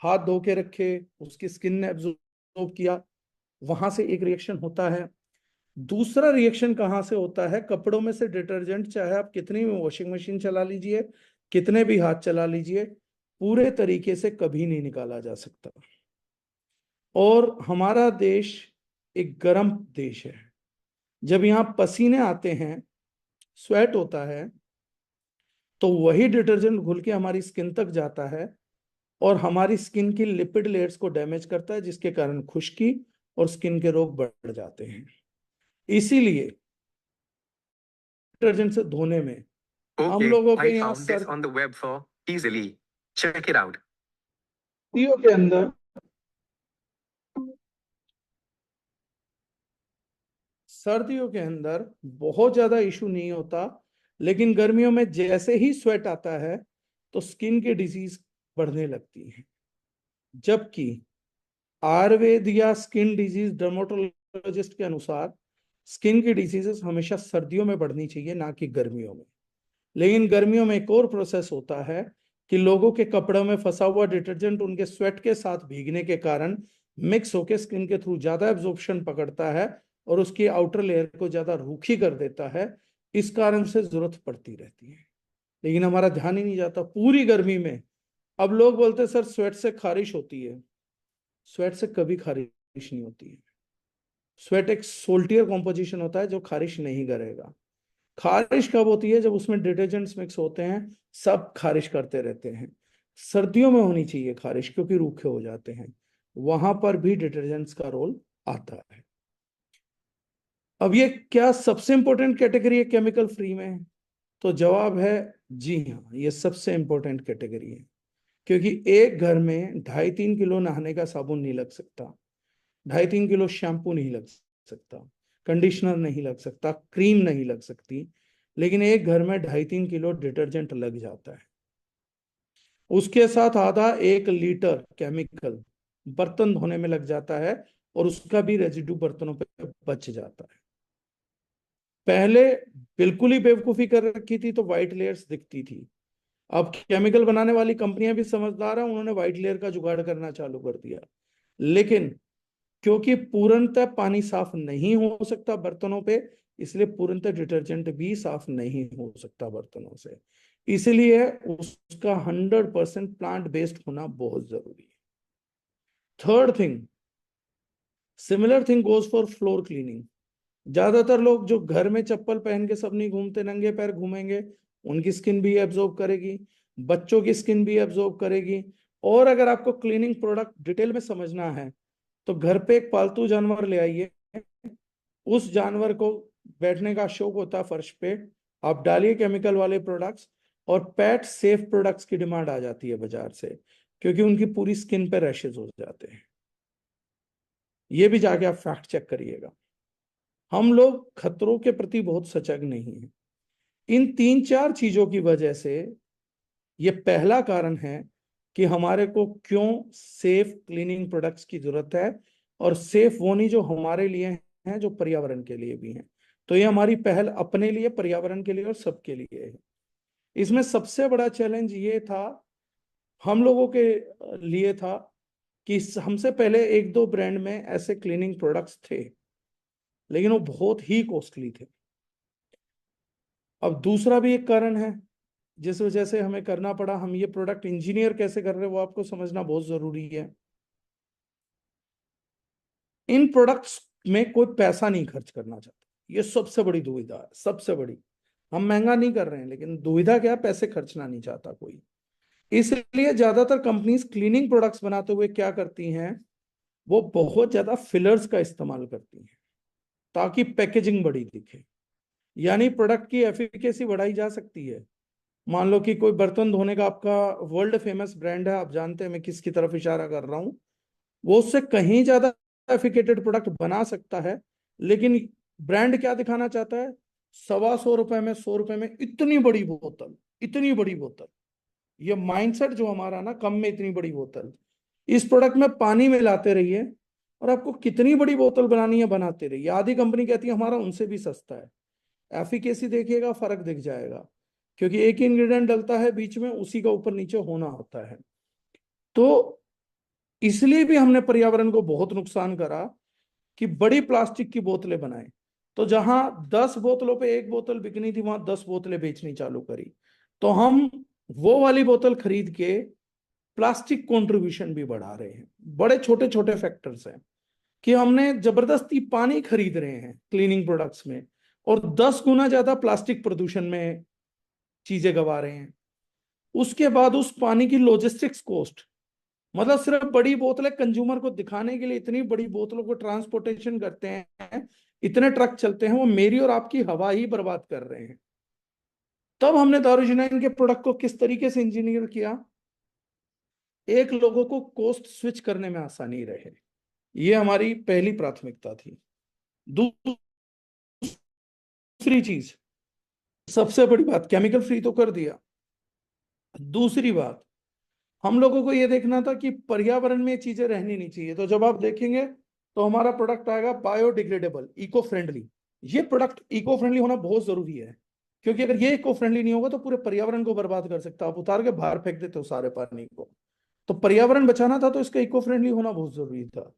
हाथ धो के रखे, उसकी स्किन ने एब्जॉर्ब किया, वहां से एक रिएक्शन होता है। दूसरा रिएक्शन कहां से होता है? कपड़ों में से डिटर्जेंट, चाहे आप कितनी भी वॉशिंग मशीन चला लीजिए, कितने भी हाथ चला लीजिए, पूरे तरीके से कभी नहीं निकाला जा सकता। और हमारा देश एक गर्म देश है। जब यहाँ पसीने आते हैं, स्वेट होता है, तो वही डिटर्जेंट घुल के हमारी स्किन तक जाता है और हमारी स्किन की लिपिड लेयर्स को डैमेज करता है, जिसके कारण खुश्की और स्किन के रोग बढ़ जाते हैं। इसीलिए डिटर्जेंट से धोने में हम लोगों के यहाँ सर्दियों के अंदर बहुत ज्यादा इशू नहीं होता, लेकिन गर्मियों में जैसे ही स्वेट आता है तो स्किन की डिजीज बढ़ने लगती है। जबकि आयुर्वेद या स्किन डिजीज डर्मेटोलॉजिस्ट के अनुसार स्किन की डिजीजेस हमेशा सर्दियों में बढ़नी चाहिए, ना कि गर्मियों में। लेकिन गर्मियों में एक और प्रोसेस होता है कि लोगों के कपड़ों में फंसा हुआ डिटर्जेंट उनके स्वेट के साथ भीगने के कारण मिक्स होकर स्किन के थ्रू ज्यादा एब्जॉर्प्शन पकड़ता है और उसकी आउटर लेयर को ज्यादा रूखी कर देता है। इस कारण से जरूरत पड़ती रहती है, लेकिन हमारा ध्यान ही नहीं जाता पूरी गर्मी में। अब लोग बोलते हैं सर स्वेट से खारिश होती है। स्वेट से कभी खारिश नहीं होती है। स्वेट एक सोल्टियर कॉम्पोजिशन होता है जो खारिश नहीं करेगा। खारिश कब होती है? जब उसमें डिटर्जेंट्स मिक्स होते हैं, सब खारिश करते रहते हैं। सर्दियों में होनी चाहिए खारिश, क्योंकि रूखे हो जाते हैं, वहां पर भी डिटर्जेंट्स का रोल आता है। अब ये क्या सबसे इंपॉर्टेंट कैटेगरी है केमिकल फ्री में? तो जवाब है जी हाँ, ये सबसे इंपॉर्टेंट कैटेगरी है। क्योंकि एक घर में 2.5-3 किलो नहाने का साबुन नहीं लग सकता, 2.5-3 किलो शैम्पू नहीं लग सकता, कंडीशनर नहीं लग सकता, क्रीम नहीं लग सकती, लेकिन एक घर में 2.5-3 किलो डिटर्जेंट लग जाता है। उसके साथ आधा 1 लीटर केमिकल बर्तन धोने में लग जाता है और उसका भी रेजिड्यू बर्तनों पे बच जाता है। पहले बिल्कुल ही बेवकूफी कर रखी थी तो व्हाइट लेयर्स दिखती थी। अब केमिकल बनाने वाली कंपनियां भी समझदार है, उन्होंने व्हाइट लेयर का जुगाड़ करना चालू कर दिया। लेकिन क्योंकि पूर्णतः पानी साफ नहीं हो सकता बर्तनों पे, इसलिए पूर्णतः डिटर्जेंट भी साफ नहीं हो सकता बर्तनों से। इसलिए उसका 100% प्लांट बेस्ड होना बहुत जरूरी है। Third thing, similar thing goes for floor cleaning. ज्यादातर लोग जो घर में चप्पल पहन के सब नहीं घूमते, नंगे पैर घूमेंगे, उनकी स्किन भी एब्जॉर्ब करेगी, बच्चों की स्किन भी एब्जॉर्ब करेगी। और अगर आपको क्लीनिंग प्रोडक्ट डिटेल में समझना है, तो घर पे एक पालतू जानवर ले आइए, उस जानवर को बैठने का शौक होता है फर्श पे, आप डालिए केमिकल वाले प्रोडक्ट्स, और पेट सेफ प्रोडक्ट्स की डिमांड आ जाती है बाजार से, क्योंकि उनकी पूरी स्किन पे रैशेज हो जाते हैं। ये भी जाके आप फैक्ट चेक करिएगा। हम लोग खतरों के प्रति बहुत सजग नहीं है। इन 3-4 चीजों की वजह से ये पहला कारण है कि हमारे को क्यों सेफ क्लीनिंग प्रोडक्ट्स की जरूरत है, और सेफ वो नहीं जो हमारे लिए हैं, जो पर्यावरण के लिए भी हैं। तो ये हमारी पहल अपने लिए, पर्यावरण के लिए और सबके लिए है। इसमें सबसे बड़ा चैलेंज ये था, हम लोगों के लिए था, कि हमसे पहले 1-2 ब्रांड में ऐसे क्लीनिंग प्रोडक्ट्स थे, लेकिन वो बहुत ही कॉस्टली थे। अब दूसरा भी एक कारण है जिस वजह से हमें करना पड़ा, हम ये प्रोडक्ट इंजीनियर कैसे कर रहे हैं वो आपको समझना बहुत जरूरी है। इन प्रोडक्ट्स में कोई पैसा नहीं खर्च करना चाहता। ये सबसे बड़ी दुविधा है, सबसे बड़ी। हम महंगा नहीं कर रहे हैं, लेकिन दुविधा क्या है, पैसे खर्चना नहीं चाहता कोई। इसलिए ज्यादातर कंपनीज क्लीनिंग प्रोडक्ट्स बनाते हुए क्या करती हैं, वो बहुत ज्यादा फिलर्स का इस्तेमाल करती हैं ताकि पैकेजिंग बड़ी दिखे। यानी प्रोडक्ट की एफिकेसी बढ़ाई जा सकती है। मान लो कि कोई बर्तन धोने का आपका वर्ल्ड फेमस ब्रांड है, आप जानते हैं मैं किसकी तरफ इशारा कर रहा हूं, वो उससे कहीं ज्यादा एफिकेटेड प्रोडक्ट बना सकता है, लेकिन ब्रांड क्या दिखाना चाहता है, 125 रुपए में, 100 रुपए में इतनी बड़ी बोतल, इतनी बड़ी बोतल। ये माइंडसेट जो हमारा ना, कम में इतनी बड़ी बोतल। इस प्रोडक्ट में पानी मिलाते रहिए और आपको कितनी बड़ी बोतल बनानी है बनाते रहिए। आधी कंपनी कहती है हमारा उनसे भी सस्ता है। एफिकेसी देखिएगा, फर्क दिख जाएगा, क्योंकि एक ही इंग्रेडिएंट डलता है बीच में, उसी का ऊपर नीचे होना होता है। तो इसलिए भी हमने पर्यावरण को बहुत नुकसान करा कि बड़ी प्लास्टिक की बोतलें बनाए। तो जहां 10 बोतलों पे एक बोतल बिकनी थी, वहां 10 बोतलें बेचनी चालू करी। तो हम वो वाली बोतल खरीद के प्लास्टिक कंट्रीब्यूशन भी बढ़ा रहे हैं। बड़े छोटे छोटे फैक्टर्स हैं कि हमने जबरदस्ती पानी खरीद रहे हैं क्लीनिंग प्रोडक्ट्स में, और 10 गुना ज्यादा प्लास्टिक प्रदूषण में चीजें गवा रहे हैं। उसके बाद उस पानी की लॉजिस्टिक्स कॉस्ट, मतलब सिर्फ बड़ी बोतलें कंज्यूमर को दिखाने के लिए इतनी बड़ी बोतलों को ट्रांसपोर्टेशन करते हैं, इतने ट्रक चलते हैं, वो मेरी और आपकी हवा ही बर्बाद कर रहे हैं। तब हमने दारूजिनाइन के प्रोडक्ट को किस तरीके से इंजीनियर किया, एक, लोगों को कॉस्ट स्विच करने में आसानी रहे। ये हमारी पहली प्राथमिकता थी। दूसरी चीज, सबसे बड़ी बात, केमिकल फ्री तो कर दिया। दूसरी बात, हम लोगों को यह देखना था कि पर्यावरण में ये चीजें रहनी नहीं चाहिए। तो जब आप देखेंगे तो हमारा प्रोडक्ट आएगा बायोडिग्रेडेबल, इको फ्रेंडली। ये प्रोडक्ट इको फ्रेंडली होना बहुत जरूरी है, क्योंकि अगर ये इको फ्रेंडली नहीं होगा तो पूरे पर्यावरण को बर्बाद कर सकता है। आप उतार के बाहर फेंक देते हो सारे पानी को। तो पर्यावरण बचाना था तो इसका इको फ्रेंडली होना बहुत जरूरी था।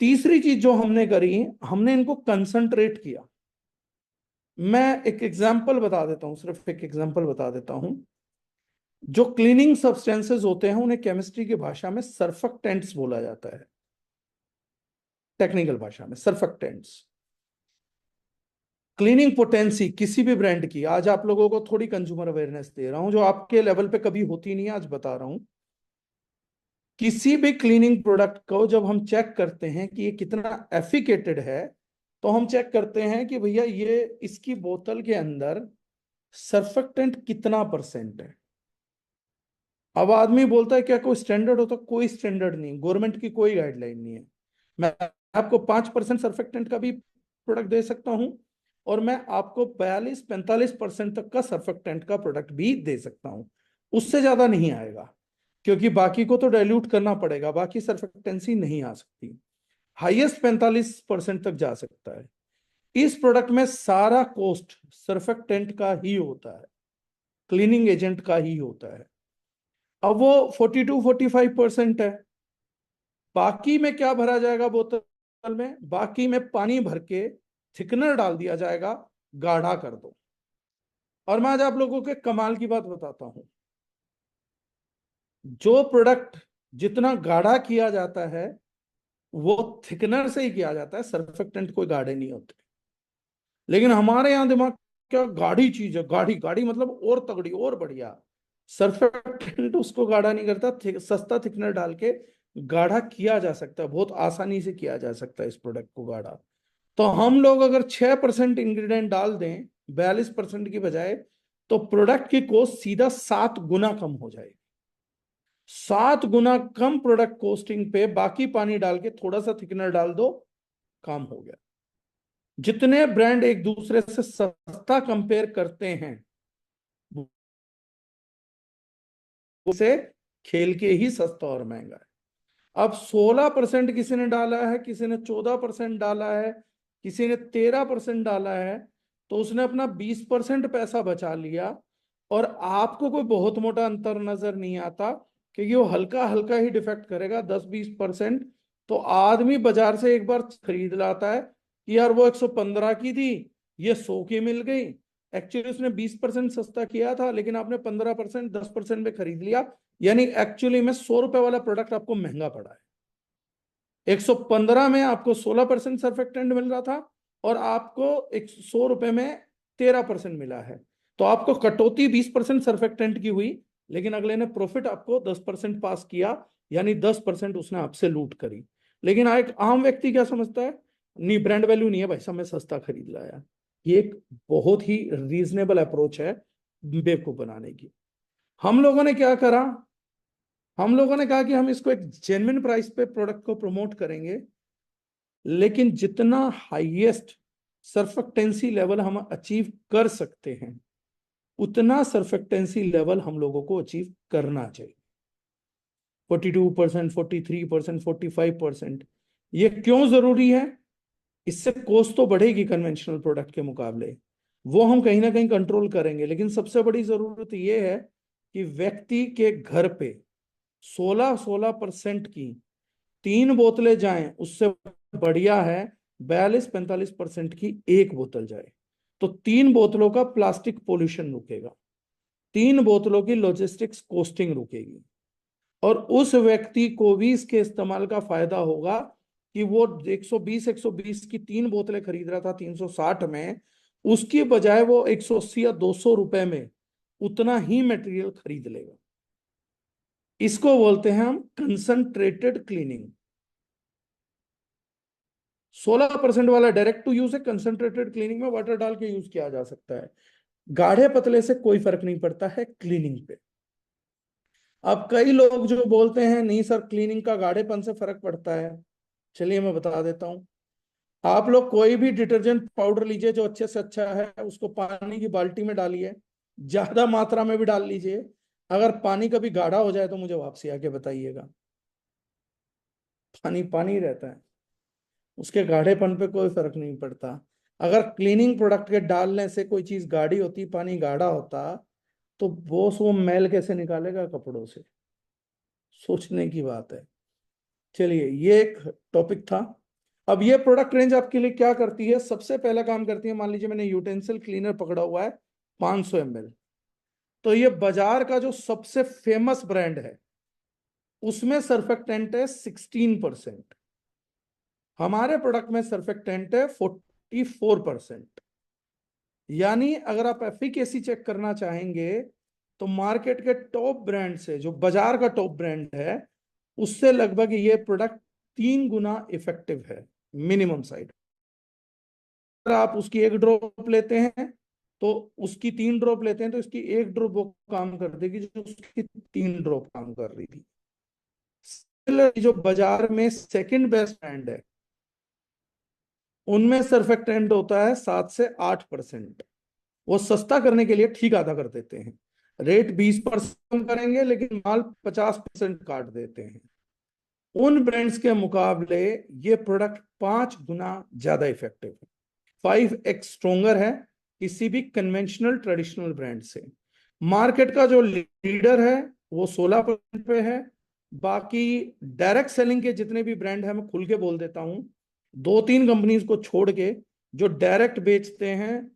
तीसरी चीज जो हमने करी, हमने इनको कंसंट्रेट किया। मैं एक एग्जाम्पल बता देता हूं, सिर्फ एक एग्जाम्पल बता देता हूं। जो क्लीनिंग सब्सटेंसेस होते हैं उन्हें केमिस्ट्री की भाषा में सर्फेक्टेंट्स बोला जाता है, टेक्निकल भाषा में सर्फेक्टेंट्स। क्लीनिंग पोटेंसी किसी भी ब्रांड की, आज आप लोगों को थोड़ी कंज्यूमर अवेयरनेस दे रहा हूं जो आपके लेवल पे कभी होती नहीं है, आज बता रहा हूं। किसी भी क्लीनिंग प्रोडक्ट को जब हम चेक करते हैं कि ये कितना एफिकेटेड है, तो हम चेक करते हैं कि भैया ये इसकी बोतल के अंदर सर्फेक्टेंट कितना परसेंट है। अब आदमी बोलता है क्या कोई स्टैंडर्ड होता, कोई स्टैंडर्ड नहीं, गवर्नमेंट की कोई गाइडलाइन नहीं है। मैं आपको 5% सर्फेक्टेंट का भी प्रोडक्ट दे सकता हूं, और मैं आपको 42-45% तक का सर्फेक्टेंट का प्रोडक्ट भी दे सकता हूं। उससे ज्यादा नहीं आएगा, क्योंकि बाकी को तो डाइल्यूट करना पड़ेगा, बाकी सर्फेक्टेंसी नहीं आ सकती। हाईएस्ट 45% तक जा सकता है। इस प्रोडक्ट में सारा कॉस्ट सर्फेक्टेंट का ही होता है, क्लीनिंग एजेंट का ही होता है। अब वो 42-45% है। बाकी में क्या भरा जाएगा बोतल में, बाकी में पानी भर के थिकनर डाल दिया जाएगा, गाढ़ा कर दो। और मैं आज आप लोगों के कमाल की बात बताता हूं, जो प्रोडक्ट जितना गाढ़ा किया जाता है वो थिकनर से ही किया जाता है, सर्फेक्टेंट कोई गाढ़े नहीं होते। लेकिन हमारे यहाँ दिमाग, क्या गाढ़ी चीज है, गाढ़ी गाढ़ी मतलब और तगड़ी और बढ़िया। सर्फेक्टेंट उसको गाढ़ा नहीं करता, सस्ता थिकनर डाल के गाढ़ा किया जा सकता है, बहुत आसानी से किया जा सकता है इस प्रोडक्ट को गाढ़ा। तो हम लोग अगर 6% इंग्रेडिएंट डाल दें 42% की बजाय, तो प्रोडक्ट की कॉस्ट सीधा 7 गुना कम हो जाएगी। 7 गुना कम प्रोडक्ट कॉस्टिंग पे बाकी पानी डाल के थोड़ा सा थिकनर डाल दो, काम हो गया। जितने ब्रांड एक दूसरे से सस्ता कंपेयर करते हैं, उसे खेल के ही सस्ता और महंगा है। अब 16% किसी ने डाला है, किसी ने 14% डाला है, किसी ने 13% डाला है, तो उसने अपना 20% पैसा बचा लिया। और आपको कोई बहुत मोटा अंतर नजर नहीं आता, क्योंकि वो हल्का हल्का ही डिफेक्ट करेगा, 10-20%। तो आदमी बाजार से एक बार खरीद लाता है कि यार वो 115 की थी, ये 100 की मिल गई। एक्चुअली उसने 20% सस्ता किया था, लेकिन आपने 15%, 10% में खरीद लिया। यानी एक्चुअली में 100 रुपए वाला प्रोडक्ट आपको महंगा पड़ा है। 115 में आपको 16% सर्फेक्टेंट मिल रहा था, और आपको 100 रुपए में 13% मिला है, तो आपको कटौती 20% सर्फेक्टेंट की हुई, लेकिन अगले ने प्रॉफिट आपको 10% पास किया, यानी 10% उसने आपसे लूट करी। लेकिन एक आम व्यक्ति क्या समझता है, नहीं ब्रांड वैल्यू नहीं है भाई साहब, मैं सस्ता खरीद लाया। ये एक बहुत ही रीजनेबल अप्रोच है बेवकूफ बनाने की। हम लोगों ने क्या करा, हम लोगों ने कहा कि हम इसको एक जेन्युइन प्राइस पे प्रोडक्ट को प्रमोट करेंगे, लेकिन जितना हाईएस्ट सर्फेक्टेंसी लेवल हम अचीव कर सकते हैं, उतना सर्फेक्टेंसी लेवल हम लोगों को अचीव करना चाहिए। 42%, 43%, 45%, ये क्यों जरूरी है? इससे कॉस्ट तो बढ़ेगी कन्वेंशनल प्रोडक्ट के मुकाबले, वो हम कहीं ना कहीं कंट्रोल करेंगे, लेकिन सबसे बड़ी जरूरत ये है कि व्यक्ति के घर पे 16-16% की 3 बोतलें जाएं, उससे बढ़िया है 42-45% की 1 बोतल जाए। तो 3 बोतलों का प्लास्टिक पोल्यूशन रुकेगा, 3 बोतलों की लॉजिस्टिक्स कॉस्टिंग रुकेगी, और उस व्यक्ति को भी इसके इस्तेमाल का फायदा होगा कि वो 120 की 3 बोतलें खरीद रहा था 360 में, उसकी बजाय वो 180 या 200 रुपए में उतना ही मटेरियल खरीद लेगा। इसको बोलते हैं हम कंसंट्रेटेड क्लीनिंग। 16% वाला डायरेक्ट टू यूज है, कंसंट्रेटेड क्लीनिंग में वाटर डाल के यूज किया जा सकता है। गाढ़े पतले से कोई फर्क नहीं पड़ता है क्लीनिंग पे। अब कई लोग जो बोलते हैं नहीं सर क्लीनिंग का गाढ़ेपन से फर्क पड़ता है, चलिए मैं बता देता हूं। आप लोग कोई भी डिटर्जेंट पाउडर लीजिए जो अच्छे से अच्छा है, उसको पानी की बाल्टी में डालिए, ज्यादा मात्रा में भी डाल लीजिए, अगर पानी कभी गाढ़ा हो जाए तो मुझे वापसी आके बताइएगा। पानी पानी रहता है, उसके गाढ़ेपन पे कोई फर्क नहीं पड़ता। अगर क्लीनिंग प्रोडक्ट के डालने से कोई चीज गाढ़ी होती, पानी गाढ़ा होता, तो बॉस वो मैल कैसे निकालेगा कपड़ों से? सोचने की बात है। चलिए ये एक टॉपिक था। अब ये प्रोडक्ट रेंज आपके लिए क्या करती है? सबसे पहला काम करती है, मान लीजिए मैंने यूटेंसिल क्लीनर पकड़ा हुआ है 500 ml, तो ये बाजार का जो सबसे फेमस ब्रांड है उसमें सर्फेक्टेंट है 16%, हमारे प्रोडक्ट में सर्फेक्टेंट है 44%। यानी अगर आप एफिकेसी चेक करना चाहेंगे तो मार्केट के टॉप ब्रांड से, जो बाजार का टॉप ब्रांड है, उससे लगभग ये प्रोडक्ट 3 गुना इफेक्टिव है मिनिमम साइड। अगर आप उसकी 1 ड्रॉप लेते हैं तो उसकी 3 ड्रॉप लेते हैं, तो इसकी 1 ड्रॉप वो काम कर देगी जो उसकी 3 ड्रॉप काम कर रही थी। Similarly, जो बाजार में सेकंड बेस्ट ब्रांड है उनमें सर्फेक्टेंट होता है 7 से 8%। वो सस्ता करने के लिए ठीक आधा कर देते हैं, रेट 20% करेंगे लेकिन माल 50% काट देते हैं। उन ब्रांड्स के मुकाबले ये प्रोडक्ट 5 गुना ज्यादा इफेक्टिव है, 5x स्ट्रोंगर है किसी भी कन्वेंशनल ट्रेडिशनल ब्रांड से। मार्केट का जो लीडर है वो 16% पे है। बाकी डायरेक्ट सेलिंग के जितने भी ब्रांड है, मैं खुल के बोल देता हूं, 2-3 कंपनीज को छोड़ के जो डायरेक्ट बेचते हैं,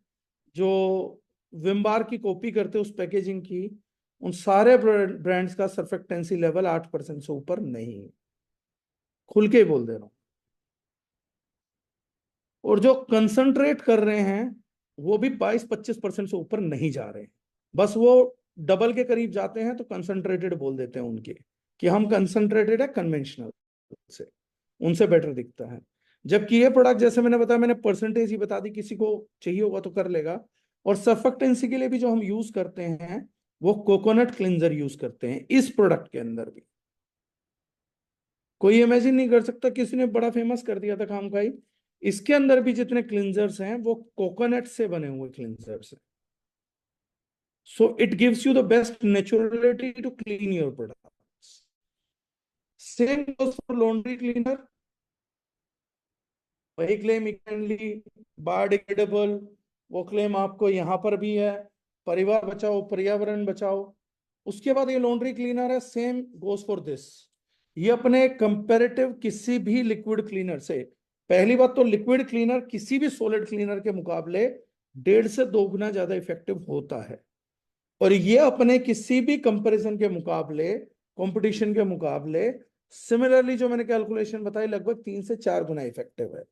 जो विम बार की कॉपी करते हैं उस पैकेजिंग की, उन सारे ब्रांड्स का सर्फेक्टेंसी लेवल 8% से ऊपर नहीं है, खुल के बोल दे रहा हूं। और जो कंसंट्रेट कर रहे हैं वो भी 22-25% से ऊपर नहीं जा रहे हैं, बस वो डबल के करीब जाते हैं तो कंसंट्रेटेड बोल देते हैं उनके, कि हम कंसंट्रेटेड है कन्वेंशनल से, उनसे बेटर दिखता है। जबकि ये प्रोडक्ट जैसे मैंने बताया, मैंने परसेंटेज ही बता दी, किसी को चाहिए होगा तो कर लेगा। और सर्फेक्टेंसी के लिए भी जो हम यूज करते हैं वो कोकोनट क्लिंजर यूज करते हैं इस प्रोडक्ट के अंदर भी। कोई इमेजिन नहीं कर सकता, किसी ने बड़ा फेमस कर दिया था काम का ही। इसके अंदर भी जितने क्लिंजर्स हैं वो कोकोनट से बने हुए क्लिंजर्स हैं। So it gives you the best naturality to clean your products. Same goes for laundry cleaner. वही क्लेम इकली बायोडिग्रेडेबल, वो क्लेम आपको यहां पर भी है, परिवार बचाओ पर्यावरण बचाओ। उसके बाद ये लॉन्ड्री क्लीनर है, सेम गोस फॉर दिस। ये अपने कंपेरेटिव किसी भी लिक्विड क्लीनर से, पहली बात तो लिक्विड क्लीनर किसी भी सॉलिड क्लीनर के मुकाबले 1.5 से 2 गुना ज्यादा इफेक्टिव होता है। और ये अपने किसी भी कंपैरिजन के मुकाबले, कंपटीशन के मुकाबले, सिमिलरली जो मैंने कैलकुलेशन बताई, लगभग 3 से 4 गुना इफेक्टिव है।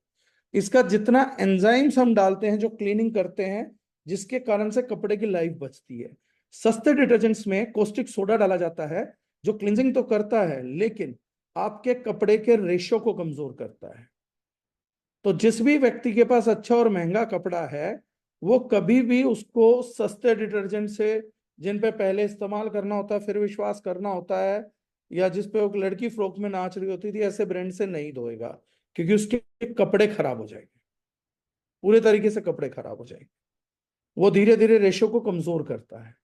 इसका जितना एंजाइम्स हम डालते हैं जो क्लीनिंग करते हैं, जिसके कारण से कपड़े की लाइफ बचती है। सस्ते डिटर्जेंट्स में कोस्टिक सोडा डाला जाता है, जो क्लींजिंग तो करता है लेकिन आपके कपड़े के रेशो को कमजोर करता है। तो जिस भी व्यक्ति के पास अच्छा और महंगा कपड़ा है, वो कभी भी उसको सस्ते डिटर्जेंट से, जिन पे पहले इस्तेमाल करना होता है फिर विश्वास करना होता है, या जिस पे वो लड़की फ्रॉक में नाच रही होती थी, ऐसे ब्रांड से नहीं धोएगा, क्योंकि उसके कपड़े खराब हो जाएंगे, पूरे तरीके से कपड़े खराब हो जाएंगे। वो धीरे धीरे रेशो को कमजोर करता है।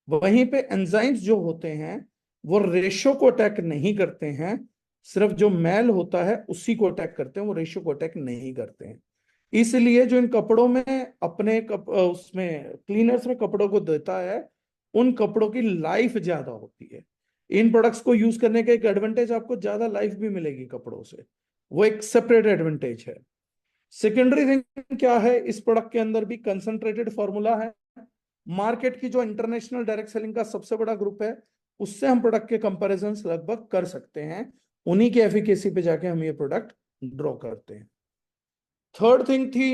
वहीं पे एंजाइम्स जो होते हैं वो रेशो को अटैक नहीं करते हैं, सिर्फ जो मैल होता है उसी को अटैक करते हैं, वो रेशो को अटैक नहीं करते हैं। इसलिए जो इन कपड़ों में अपने उसमें क्लीनर्स में कपड़ों को देता है, उन कपड़ों की लाइफ ज्यादा होती है। इन प्रोडक्ट्स को यूज करने का एक एडवांटेज, आपको ज्यादा लाइफ भी मिलेगी कपड़ों से, वो एक सेपरेट एडवांटेज है। सेकेंडरी थिंग क्या है, इस प्रोडक्ट के अंदर भी कंसंट्रेटेड फॉर्मूला है। मार्केट की जो इंटरनेशनल डायरेक्ट सेलिंग का सबसे बड़ा ग्रुप है, उससे हम प्रोडक्ट के कंपैरिजन लगभग कर सकते हैं। उन्हीं के एफिकेसी पे जाके हम ये प्रोडक्ट ड्रॉ करते हैं। थर्ड थिंग थी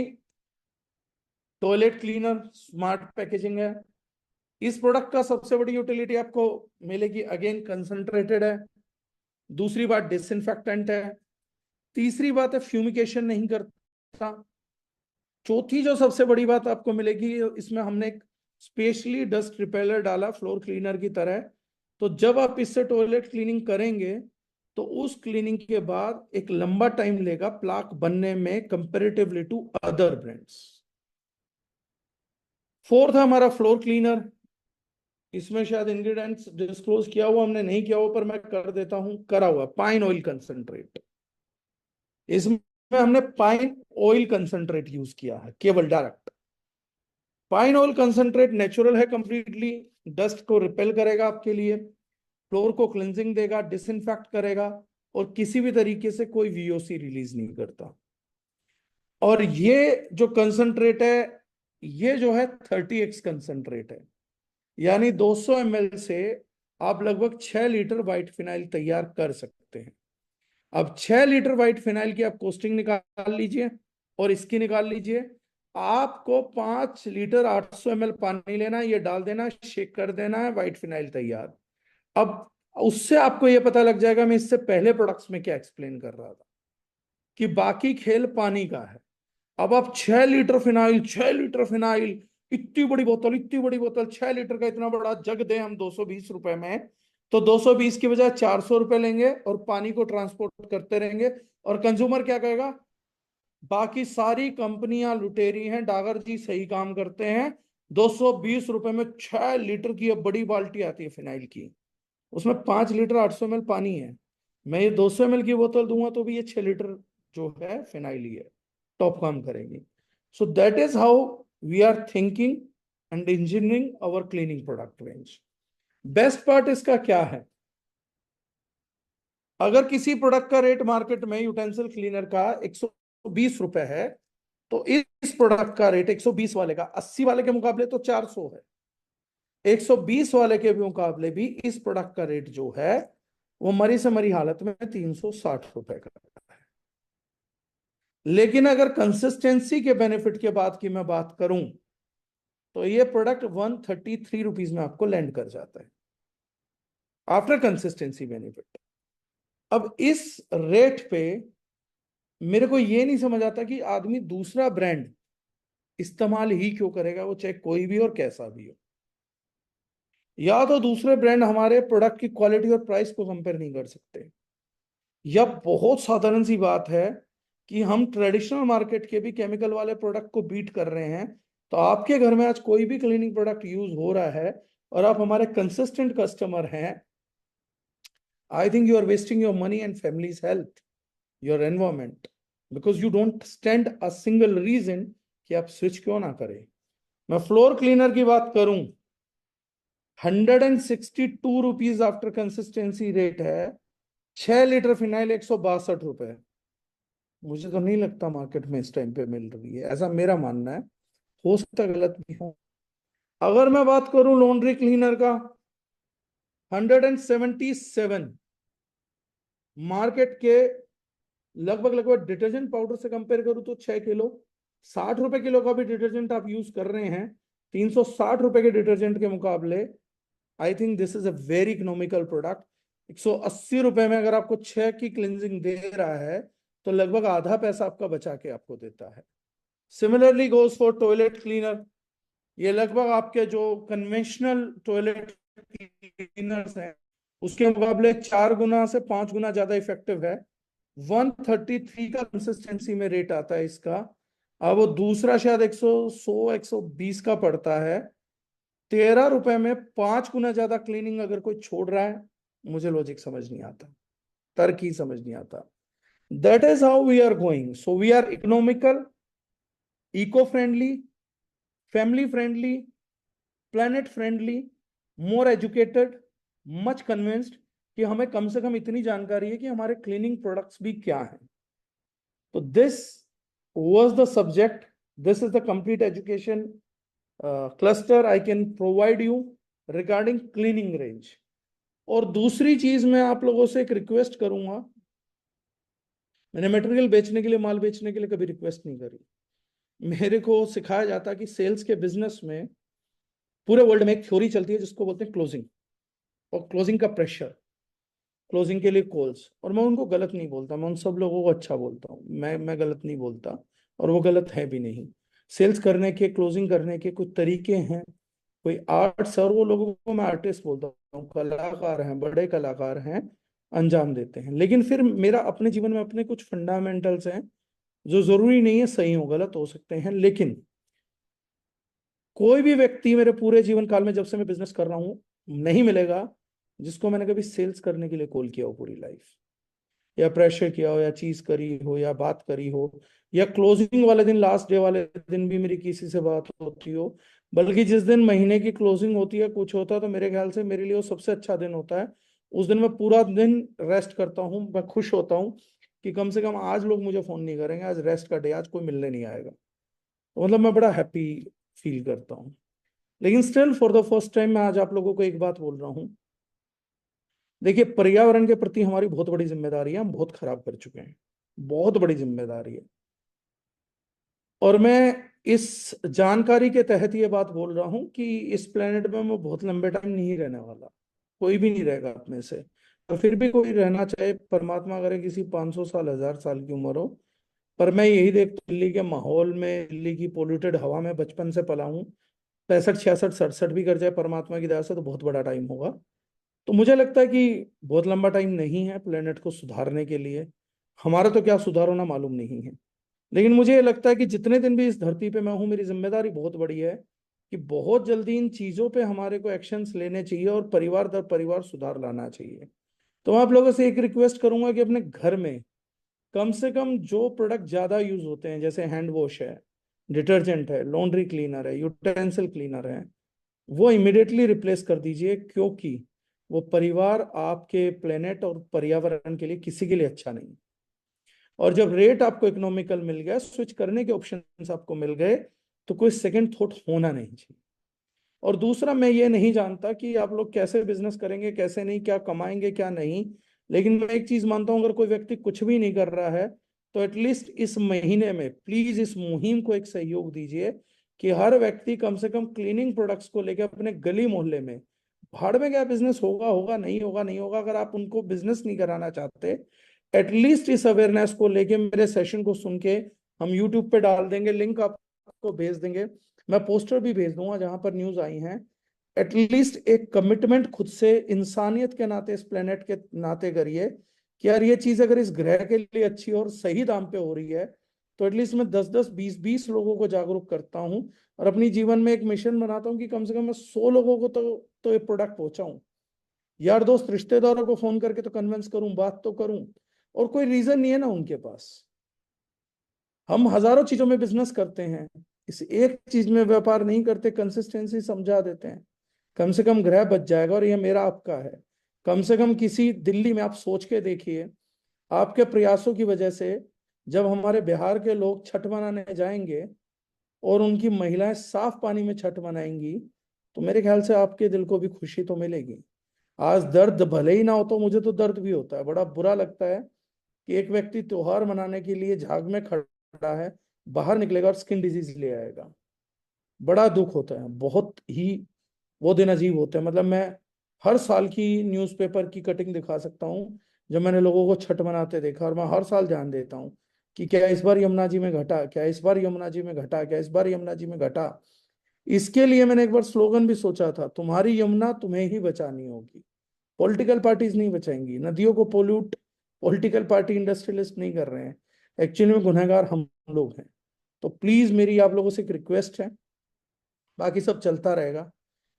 टॉयलेट क्लीनर, स्मार्ट पैकेजिंग है। इस प्रोडक्ट का सबसे बड़ी यूटिलिटी आपको मिलेगी, अगेन कंसंट्रेटेड है। दूसरी बात डिसइंफेक्टेंट है। तीसरी बात है फ्यूमिकेशन नहीं करता। चौथी जो सबसे बड़ी बात आपको मिलेगी, इसमें हमने एक स्पेशली डस्ट रिपेलर डाला फ्लोर क्लीनर की तरह। तो जब आप इससे टॉयलेट क्लीनिंग करेंगे तो उस क्लीनिंग के बाद एक लंबा टाइम लेगा प्लाक बनने में, comparatively to other brands. Fourth है हमारा फ्लोर क्लीनर। इसमें शायद इंग्रेडिएंट्स डिस्क्लोज किया हुआ हमने, नहीं किया हुआ, पर मैं कर देता हूं, करा हुआ पाइन ऑयल कंसंट्रेट। इसमें हमने पाइन ऑयल कंसंट्रेट यूज किया है, केवल direct. Pine oil concentrate natural है कंप्लीटली, डस्ट को रिपेल करेगा आपके लिए, फ्लोर को क्लिनजिंग देगा, डिसइंफेक्ट करेगा, और किसी भी तरीके से कोई वीओसी रिलीज नहीं करता। और ये जो कंसंट्रेट है, ये जो है 30x कंसंट्रेट है, यानी 200 ml से आप लगभग 6 लीटर व्हाइट फिनाइल तैयार कर सकते हैं। अब 6 लीटर व्हाइट फिनाइल की आप कॉस्टिंग निकाल लीजिए और इसकी निकाल लीजिए। आपको 5 लीटर 800 ml पानी लेना है, ये डाल देना, शेक कर देना है, व्हाइट फिनाइल तैयार। अब उससे आपको ये पता लग जाएगा, मैं इससे पहले प्रोडक्ट्स में क्या एक्सप्लेन कर रहा था, कि बाकी खेल पानी का है। अब आप 6 लीटर फिनाइल, 6 लीटर फिनाइल, इतनी बड़ी बोतल, इतनी बड़ी बोतल, 6 लीटर का इतना बड़ा जग दे हम 220 रुपए में, तो 220 की बजाय 400 रुपए लेंगे और पानी को ट्रांसपोर्ट करते रहेंगे। और कंज्यूमर क्या कहेगा, बाकी सारी कंपनियां लुटेरी हैं, डागर जी सही काम करते हैं, 220 रुपए में 6 लीटर की अब बड़ी बाल्टी आती है फिनाइल की, उसमें 5 लीटर 800 ml पानी है। मैं ये 200 ml की बोतल दूंगा तो भी ये 6 लीटर जो है फिनाइल ही है, टॉप काम करेंगी। So that is how we are thinking and engineering our cleaning product range. Best part इसका क्या है, अगर किसी प्रोडक्ट का रेट मार्केट में यूटेंसिल क्लीनर का 120 रुपए है, तो इस प्रोडक्ट का रेट 120 वाले का 80 वाले के मुकाबले तो 400 है। 120 वाले के भी मुकाबले भी इस प्रोडक्ट का रेट जो है वो मरी से मरी हालत में 360 रुपए का है। लेकिन अगर कंसिस्टेंसी के बेनिफिट के बाद की मैं बात करूं, तो ये प्रोडक्ट 133 रुपीज में आपको लैंड कर जाता है आफ्टर कंसिस्टेंसी बेनिफिट। अब इस रेट पे मेरे को ये नहीं समझ आता कि आदमी दूसरा ब्रांड इस्तेमाल ही क्यों करेगा, वो चाहे कोई भी और कैसा भी हो। या तो दूसरे ब्रांड हमारे प्रोडक्ट की क्वालिटी और प्राइस को कंपेयर नहीं कर सकते, या बहुत साधारण सी बात है कि हम ट्रेडिशनल मार्केट के भी केमिकल वाले प्रोडक्ट को बीट कर रहे हैं। तो आपके घर में आज कोई भी क्लीनिंग प्रोडक्ट यूज हो रहा है और आप हमारे कंसिस्टेंट कस्टमर हैं, I think you are wasting your money and families health, your environment, because you don't stand a single reason कि आप स्विच क्यों ना करें। मैं फ्लोर क्लीनर की बात करूं, 162 रुपीज आफ्टर कंसिस्टेंसी रेट है, 6 लीटर फिनाइल 162 रुपए। मुझे तो नहीं लगता मार्केट में इस टाइम पे मिल रही है, ऐसा मेरा मानना है, हो सकता है गलत भी हो। अगर मैं बात करूं लॉन्ड्री क्लीनर का, 177, मार्केट के लगभग लगभग डिटर्जेंट पाउडर से कंपेयर करूँ तो 6 किलो, 60 रुपए किलो का भी डिटर्जेंट आप यूज कर रहे हैं 360 रुपए के डिटर्जेंट के मुकाबले। I think this is a very economical product. 180 रुपए में अगर आपको 6 की क्लिनजिंग दे रहा है तो लगभग आधा पैसा आपका बचा के आपको देता है। Similarly goes for toilet cleaner. ये लगभग आपके जो कन्वेंशनल टॉयलेट क्लीनर्स हैं उसके मुकाबले 4 गुना से 5 गुना ज्यादा इफेक्टिव है। 133 का कंसिस्टेंसी में रेट आता है इसका। अब वो दूसरा शायद 120 का पड़ता है। 13 रुपए में 5 गुना ज्यादा क्लीनिंग अगर कोई छोड़ रहा है, मुझे लॉजिक समझ नहीं आता, तर्क ही समझ नहीं आता। That is how we are going. So we are economical, eco friendly, family friendly, planet friendly, more educated, much convinced कि हमें कम से कम इतनी जानकारी है कि हमारे क्लीनिंग प्रोडक्ट्स भी क्या हैं। तो this was the subject. This is the complete education cluster I can provide you regarding cleaning range. और दूसरी चीज मैं आप लोगों से एक रिक्वेस्ट करूंगा। मैंने मटेरियल बेचने के लिए, माल बेचने के लिए कभी रिक्वेस्ट नहीं करी। मेरे को सिखाया जाता कि सेल्स के बिजनेस में पूरे वर्ल्ड में एक थ्योरी चलती है जिसको बोलते हैं क्लोजिंग, और क्लोजिंग का प्रेशर, क्लोजिंग के लिए कॉल्स। और मैं उनको गलत नहीं बोलता, मैं उन सब लोगों को अच्छा बोलता हूँ। मैं गलत नहीं बोलता और वो गलत है भी नहीं। सेल्स करने के, क्लोजिंग करने के कुछ तरीके हैं, कोई आर्ट्स, और वो लोगों को मैं आर्टिस्ट बोलता हूँ, कलाकार हैं, बड़े कलाकार हैं, अंजाम देते हैं। लेकिन फिर मेरा अपने जीवन में अपने कुछ फंडामेंटल्स हैं जो जरूरी नहीं है सही हो, गलत हो सकते हैं। लेकिन कोई भी व्यक्ति मेरे पूरे जीवन काल में, जब से मैं बिजनेस कर रहा हूं, नहीं मिलेगा जिसको मैंने कभी सेल्स करने के लिए कॉल किया हो पूरी लाइफ, या प्रेशर किया हो, या चीज करी हो, या बात करी हो, या क्लोजिंग वाले दिन, लास्ट डे वाले दिन भी मेरी किसी से बात होती हो। बल्कि जिस दिन महीने की क्लोजिंग होती है, कुछ होता है, तो मेरे ख्याल से मेरे लिए वो सबसे अच्छा दिन होता है। उस दिन मैं पूरा दिन रेस्ट करता हूँ, मैं खुश होता हूँ कि कम से कम आज लोग मुझे फोन नहीं करेंगे, आज रेस्ट का डे, आज कोई मिलने नहीं आएगा। तो मतलब मैं बड़ा हैप्पी फील करता हूँ। लेकिन still for the first time मैं आज आप लोगों को एक बात बोल रहा हूँ। देखिए, पर्यावरण के प्रति हमारी बहुत बड़ी जिम्मेदारी है, हम बहुत खराब कर चुके हैं, बहुत बड़ी जिम्मेदारी है। और मैं इस जानकारी के तहत ये बात बोल रहा हूं कि इस प्लेनेट में मैं बहुत लंबे टाइम नहीं रहने वाला, कोई भी नहीं रहेगा अपने से। और फिर भी कोई रहना चाहे, परमात्मा करे किसी 500 साल, 1000 साल की उम्र हो। पर मैं यही देखता हूं, दिल्ली के माहौल में, दिल्ली की पोल्यूटेड हवा में बचपन से पला हूं। 65, 66, 67 भी कर जाए परमात्मा की दया से तो बहुत बड़ा टाइम होगा। तो मुझे लगता है कि बहुत लंबा टाइम नहीं है प्लेनेट को सुधारने के लिए। हमारा तो क्या सुधार होना मालूम नहीं है। लेकिन मुझे ये लगता है कि जितने दिन भी इस धरती पे मैं हूं, मेरी जिम्मेदारी बहुत बड़ी है कि बहुत जल्दी इन चीजों पे हमारे को एक्शंस लेने चाहिए और परिवार दर परिवार सुधार लाना चाहिए। तो मैं आप लोगों से एक रिक्वेस्ट करूंगा कि अपने घर में कम से कम जो प्रोडक्ट ज्यादा यूज होते हैं, जैसे हैंड वॉश है, डिटर्जेंट है, लॉन्ड्री क्लीनर है, यूटेंसिल क्लीनर है, वो इमिडिएटली रिप्लेस कर दीजिए। क्योंकि वो परिवार, आपके प्लेनेट और पर्यावरण के लिए किसी के लिए अच्छा नहीं। और जब रेट आपको इकोनॉमिकल मिल गया, स्विच करने के ऑप्शंस आपको मिल गए, तो कोई सेकंड थॉट होना नहीं चाहिए। और दूसरा, मैं ये नहीं जानता कि आप लोग कैसे बिजनेस करेंगे, कैसे नहीं, क्या कमाएंगे क्या नहीं। लेकिन मैं एक चीज मानता हूं, अगर कोई व्यक्ति कुछ भी नहीं कर रहा है तो एटलीस्ट इस महीने में प्लीज इस मुहिम को एक सहयोग दीजिए कि हर व्यक्ति कम से कम क्लीनिंग प्रोडक्ट्स को लेकर अपने गली मोहल्ले में, भाड़ में क्या बिजनेस होगा होगा, नहीं होगा नहीं होगा, अगर आप उनको बिजनेस नहीं कराना चाहते, एटलीस्ट इस अवेयरनेस को लेके मेरे सेशन को सुन के हम यूट्यूब पे डाल देंगे, लिंक आपको भेज देंगे, मैं पोस्टर भी भेज दूंगा जहां पर न्यूज आई हैं। एटलीस्ट एक कमिटमेंट खुद से, इंसानियत के नाते, इस प्लेनेट के नाते करिए कि यार ये चीज अगर इस ग्रह के लिए अच्छी और सही दाम पे हो रही है, तो एटलीस्ट मैं 10-10, 20-20 लोगों को जागरूक करता हूँ। और अपनी जीवन में एक मिशन बनाता हूँ कि कम से कम मैं 100 लोगों को तो ये प्रोडक्ट पहुंचाऊं। यार दोस्त, रिश्तेदारों को फोन करके तो कन्विंस करूं, बात तो करूं। और कोई रीजन नहीं है ना उनके पास। हम हजारों चीजों में बिजनेस करते हैं, इस एक चीज में व्यापार नहीं करते, कंसिस्टेंसी समझा देते हैं। कम से कम ग्रह बच जाएगा और ये मेरा आपका है। कम से कम किसी दिल्ली में आप सोच के देखिए, आपके प्रयासों की वजह से जब हमारे बिहार के लोग छठ मनाने जाएंगे और उनकी महिलाएं साफ पानी में छठ मनाएंगी, तो मेरे ख्याल से आपके दिल को भी खुशी तो मिलेगी। आज दर्द भले ही ना हो, तो मुझे तो दर्द भी होता है, बड़ा बुरा लगता है कि एक व्यक्ति त्योहार मनाने के लिए झाग में खड़ा है, बाहर निकलेगा और स्किन डिजीज ले आएगा। बड़ा दुख होता है, बहुत ही वो दिन अजीब होते हैं। मतलब मैं हर साल की न्यूज़पेपर की कटिंग दिखा सकता हूँ जब मैंने लोगों को छठ मनाते देखा, और मैं हर साल ध्यान देता हूँ कि क्या इस बार यमुना जी में घटा, क्या इस बार यमुना जी में घटा, क्या इस बार यमुना जी में घटा। इसके लिए मैंने एक बार स्लोगन भी सोचा था, तुम्हारी यमुना तुम्हें ही बचानी होगी, पॉलिटिकल पार्टीज नहीं बचाएंगी। नदियों को पोल्यूट पॉलिटिकल पार्टी इंडस्ट्रियलिस्ट नहीं कर रहे हैं, एक्चुअली में गुनहगार हम लोग हैं। तो प्लीज मेरी आप लोगों से एक रिक्वेस्ट है, बाकी सब चलता रहेगा।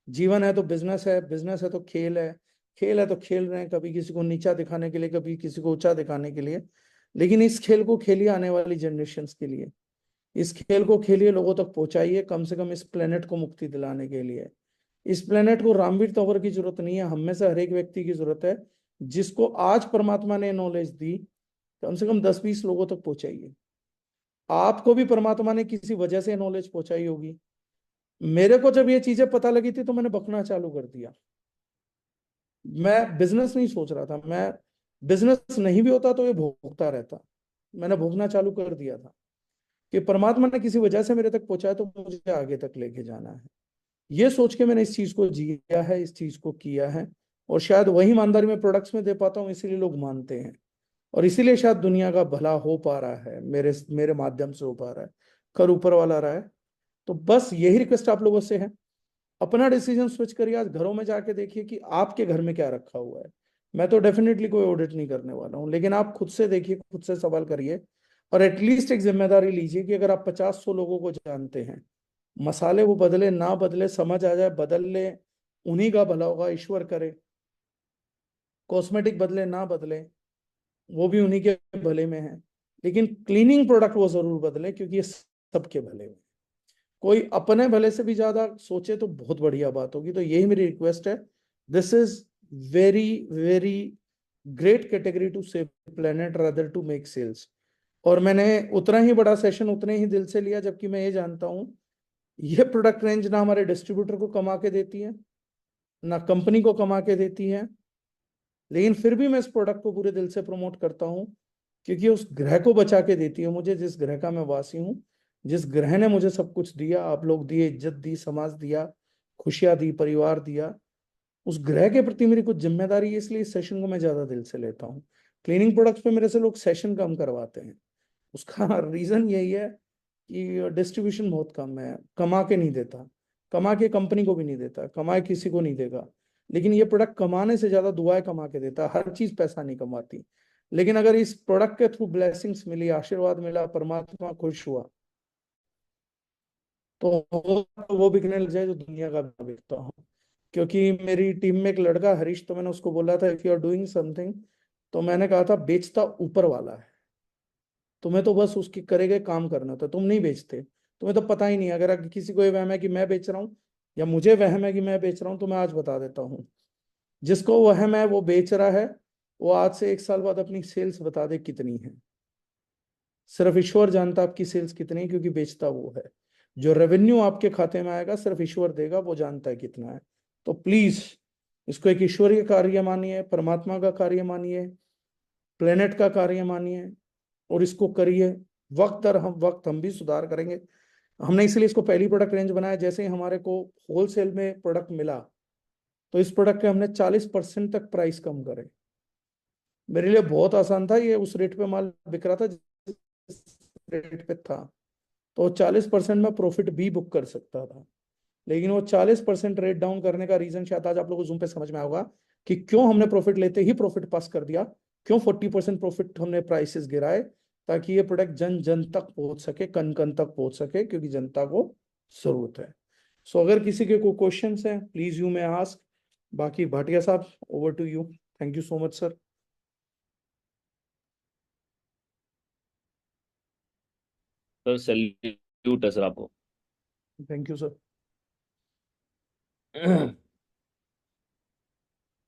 जीवन है तो बिजनेस है, बिजनेस है तो खेल है, खेल है तो खेल रहे हैं, कभी किसी को नीचा दिखाने के लिए, कभी किसी को ऊंचा दिखाने के लिए। लेकिन इस खेल को खेलिए आने वाली जनरेशन्स के लिए, इस खेल को खेलिए, लोगों तक पहुंचाइए, कम से कम इस प्लेनेट को मुक्ति दिलाने के लिए। इस प्लेनेट को रामवीर तंवर की जरूरत नहीं है, हम में से हर एक व्यक्ति की जरूरत है। जिसको आज परमात्मा ने नॉलेज दी, कम से कम 10-20 लोगों तक पहुंचाइए। आपको भी परमात्मा ने किसी वजह से नॉलेज पहुंचाई होगी। मेरे को जब ये चीजें पता लगी थी तो मैंने बकना चालू कर दिया। मैं बिजनेस नहीं सोच रहा था, मैं बिजनेस नहीं भी होता तो ये भोगता रहता। मैंने भोगना चालू कर दिया था कि परमात्मा ने किसी वजह से मेरे तक पहुंचाया तो मुझे आगे तक लेके जाना है। ये सोच के मैंने इस चीज को जिया है, इस चीज को किया है। और शायद वही ईमानदारी में प्रोडक्ट्स में दे पाता हूँ, इसीलिए लोग मानते हैं। और इसीलिए शायद दुनिया का भला हो पा रहा है, मेरे मेरे माध्यम से हो पा रहा है। कर ऊपर वाला रहा है। तो बस यही रिक्वेस्ट आप लोगों से है, अपना डिसीजन स्विच करिए। आज घरों में जाके देखिए कि आपके घर में क्या रखा हुआ है। मैं तो डेफिनेटली कोई ऑडिट नहीं करने वाला हूँ, लेकिन आप खुद से देखिए, खुद से सवाल करिए। और एटलीस्ट एक जिम्मेदारी लीजिए कि अगर आप 50-100 लोगों को जानते हैं, मसाले वो बदले ना बदले, समझ आ जाए बदल ले, उन्हीं का भला होगा, ईश्वर करे। कॉस्मेटिक बदले ना बदले, वो भी उन्हीं के भले में है। लेकिन क्लीनिंग प्रोडक्ट वो जरूर बदले, क्योंकि ये सबके भले में। कोई अपने भले से भी ज्यादा सोचे तो बहुत बढ़िया बात होगी। तो यही मेरी रिक्वेस्ट है। This is very very great category to save planet rather to make sales. और मैंने उतना ही बड़ा सेशन उतने ही दिल से लिया, जबकि मैं ये जानता हूं ये प्रोडक्ट रेंज ना हमारे डिस्ट्रीब्यूटर को कमा के देती है, ना कंपनी को कमा के देती है। लेकिन फिर भी मैं इस प्रोडक्ट को पूरे दिल से प्रमोट करता हूँ, क्योंकि उस ग्रह को बचा के देती है मुझे, जिस ग्रह का मैं वासी हूँ, जिस ग्रह ने मुझे सब कुछ दिया, आप लोग दिए, इज्जत दी, समाज दिया, खुशियां दी, परिवार दिया। उस ग्रह के प्रति मेरी कुछ जिम्मेदारी है, इसलिए इस सेशन को मैं ज्यादा दिल से लेता हूँ। क्लीनिंग प्रोडक्ट्स पे मेरे से लोग सेशन कम करवाते हैं, उसका रीजन यही है कि डिस्ट्रीब्यूशन बहुत कम है, कमा के नहीं देता, कमा के कंपनी को भी नहीं देता, कमाए किसी को नहीं देगा। लेकिन ये प्रोडक्ट कमाने से ज्यादा दुआएं कमा के देता है। हर चीज पैसा नहीं कमाती, लेकिन अगर इस प्रोडक्ट के थ्रू ब्लेसिंग्स मिली, आशीर्वाद मिला, परमात्मा खुश हुआ, तो वो बिकने लग जाए जो दुनिया का मैं बिकता हूँ। क्योंकि मेरी टीम में एक लड़का हरीश, तो मैंने उसको बोला था, if you are doing something, तो मैंने कहा था बेचता ऊपर वाला है, तुम्हें तो बस उसकी करे गए काम करना था, तुम नहीं बेचते, तुम्हें तो पता ही नहीं। अगर किसी को ये वहम है कि मैं बेच रहा हूँ, या मुझे वहम है कि मैं बेच रहा हूँ, तो मैं आज बता देता हूँ, जिसको वहम है वो बेच रहा है, वो आज से 1 साल बाद अपनी सेल्स बता दे कितनी है। सिर्फ ईश्वर जानता आपकी सेल्स कितनी है, क्योंकि बेचता वो है। जो रेवेन्यू आपके खाते में आएगा सिर्फ ईश्वर देगा, वो जानता है कितना है। तो प्लीज इसको एक ईश्वरीय कार्य मानिए, परमात्मा का कार्य मानिए, प्लेनेट का कार्य मानिए, और इसको करिए। वक्त दर हम वक्त हम भी सुधार करेंगे। हमने इसलिए इसको पहली प्रोडक्ट रेंज बनाया, जैसे ही हमारे को होलसेल में प्रोडक्ट मिला, तो इस प्रोडक्ट के हमने 40% तक प्राइस कम करे। मेरे लिए बहुत आसान था, ये उस रेट पे माल बिक रहा था जिस रेट पे था, तो 40% में प्रॉफिट भी बुक कर सकता था। लेकिन वो 40% रेट डाउन करने का रीजन शायद आज आप लोगों को जूम पे समझ में होगा कि क्यों हमने प्रॉफिट लेते ही प्रॉफिट पास कर दिया, क्यों 40% प्रॉफिट हमने प्राइसेस गिराए, ताकि ये प्रोडक्ट जन जन तक पहुंच सके, कन कन तक पहुंच सके, क्योंकि जनता को जरूरत है। सो अगर किसी के कोई क्वेश्चन है, प्लीज यू मे आस्क। बाकी भाटिया साहब, over to you. Thank you so much sir. Sir salute है सर आपको। Thank you sir.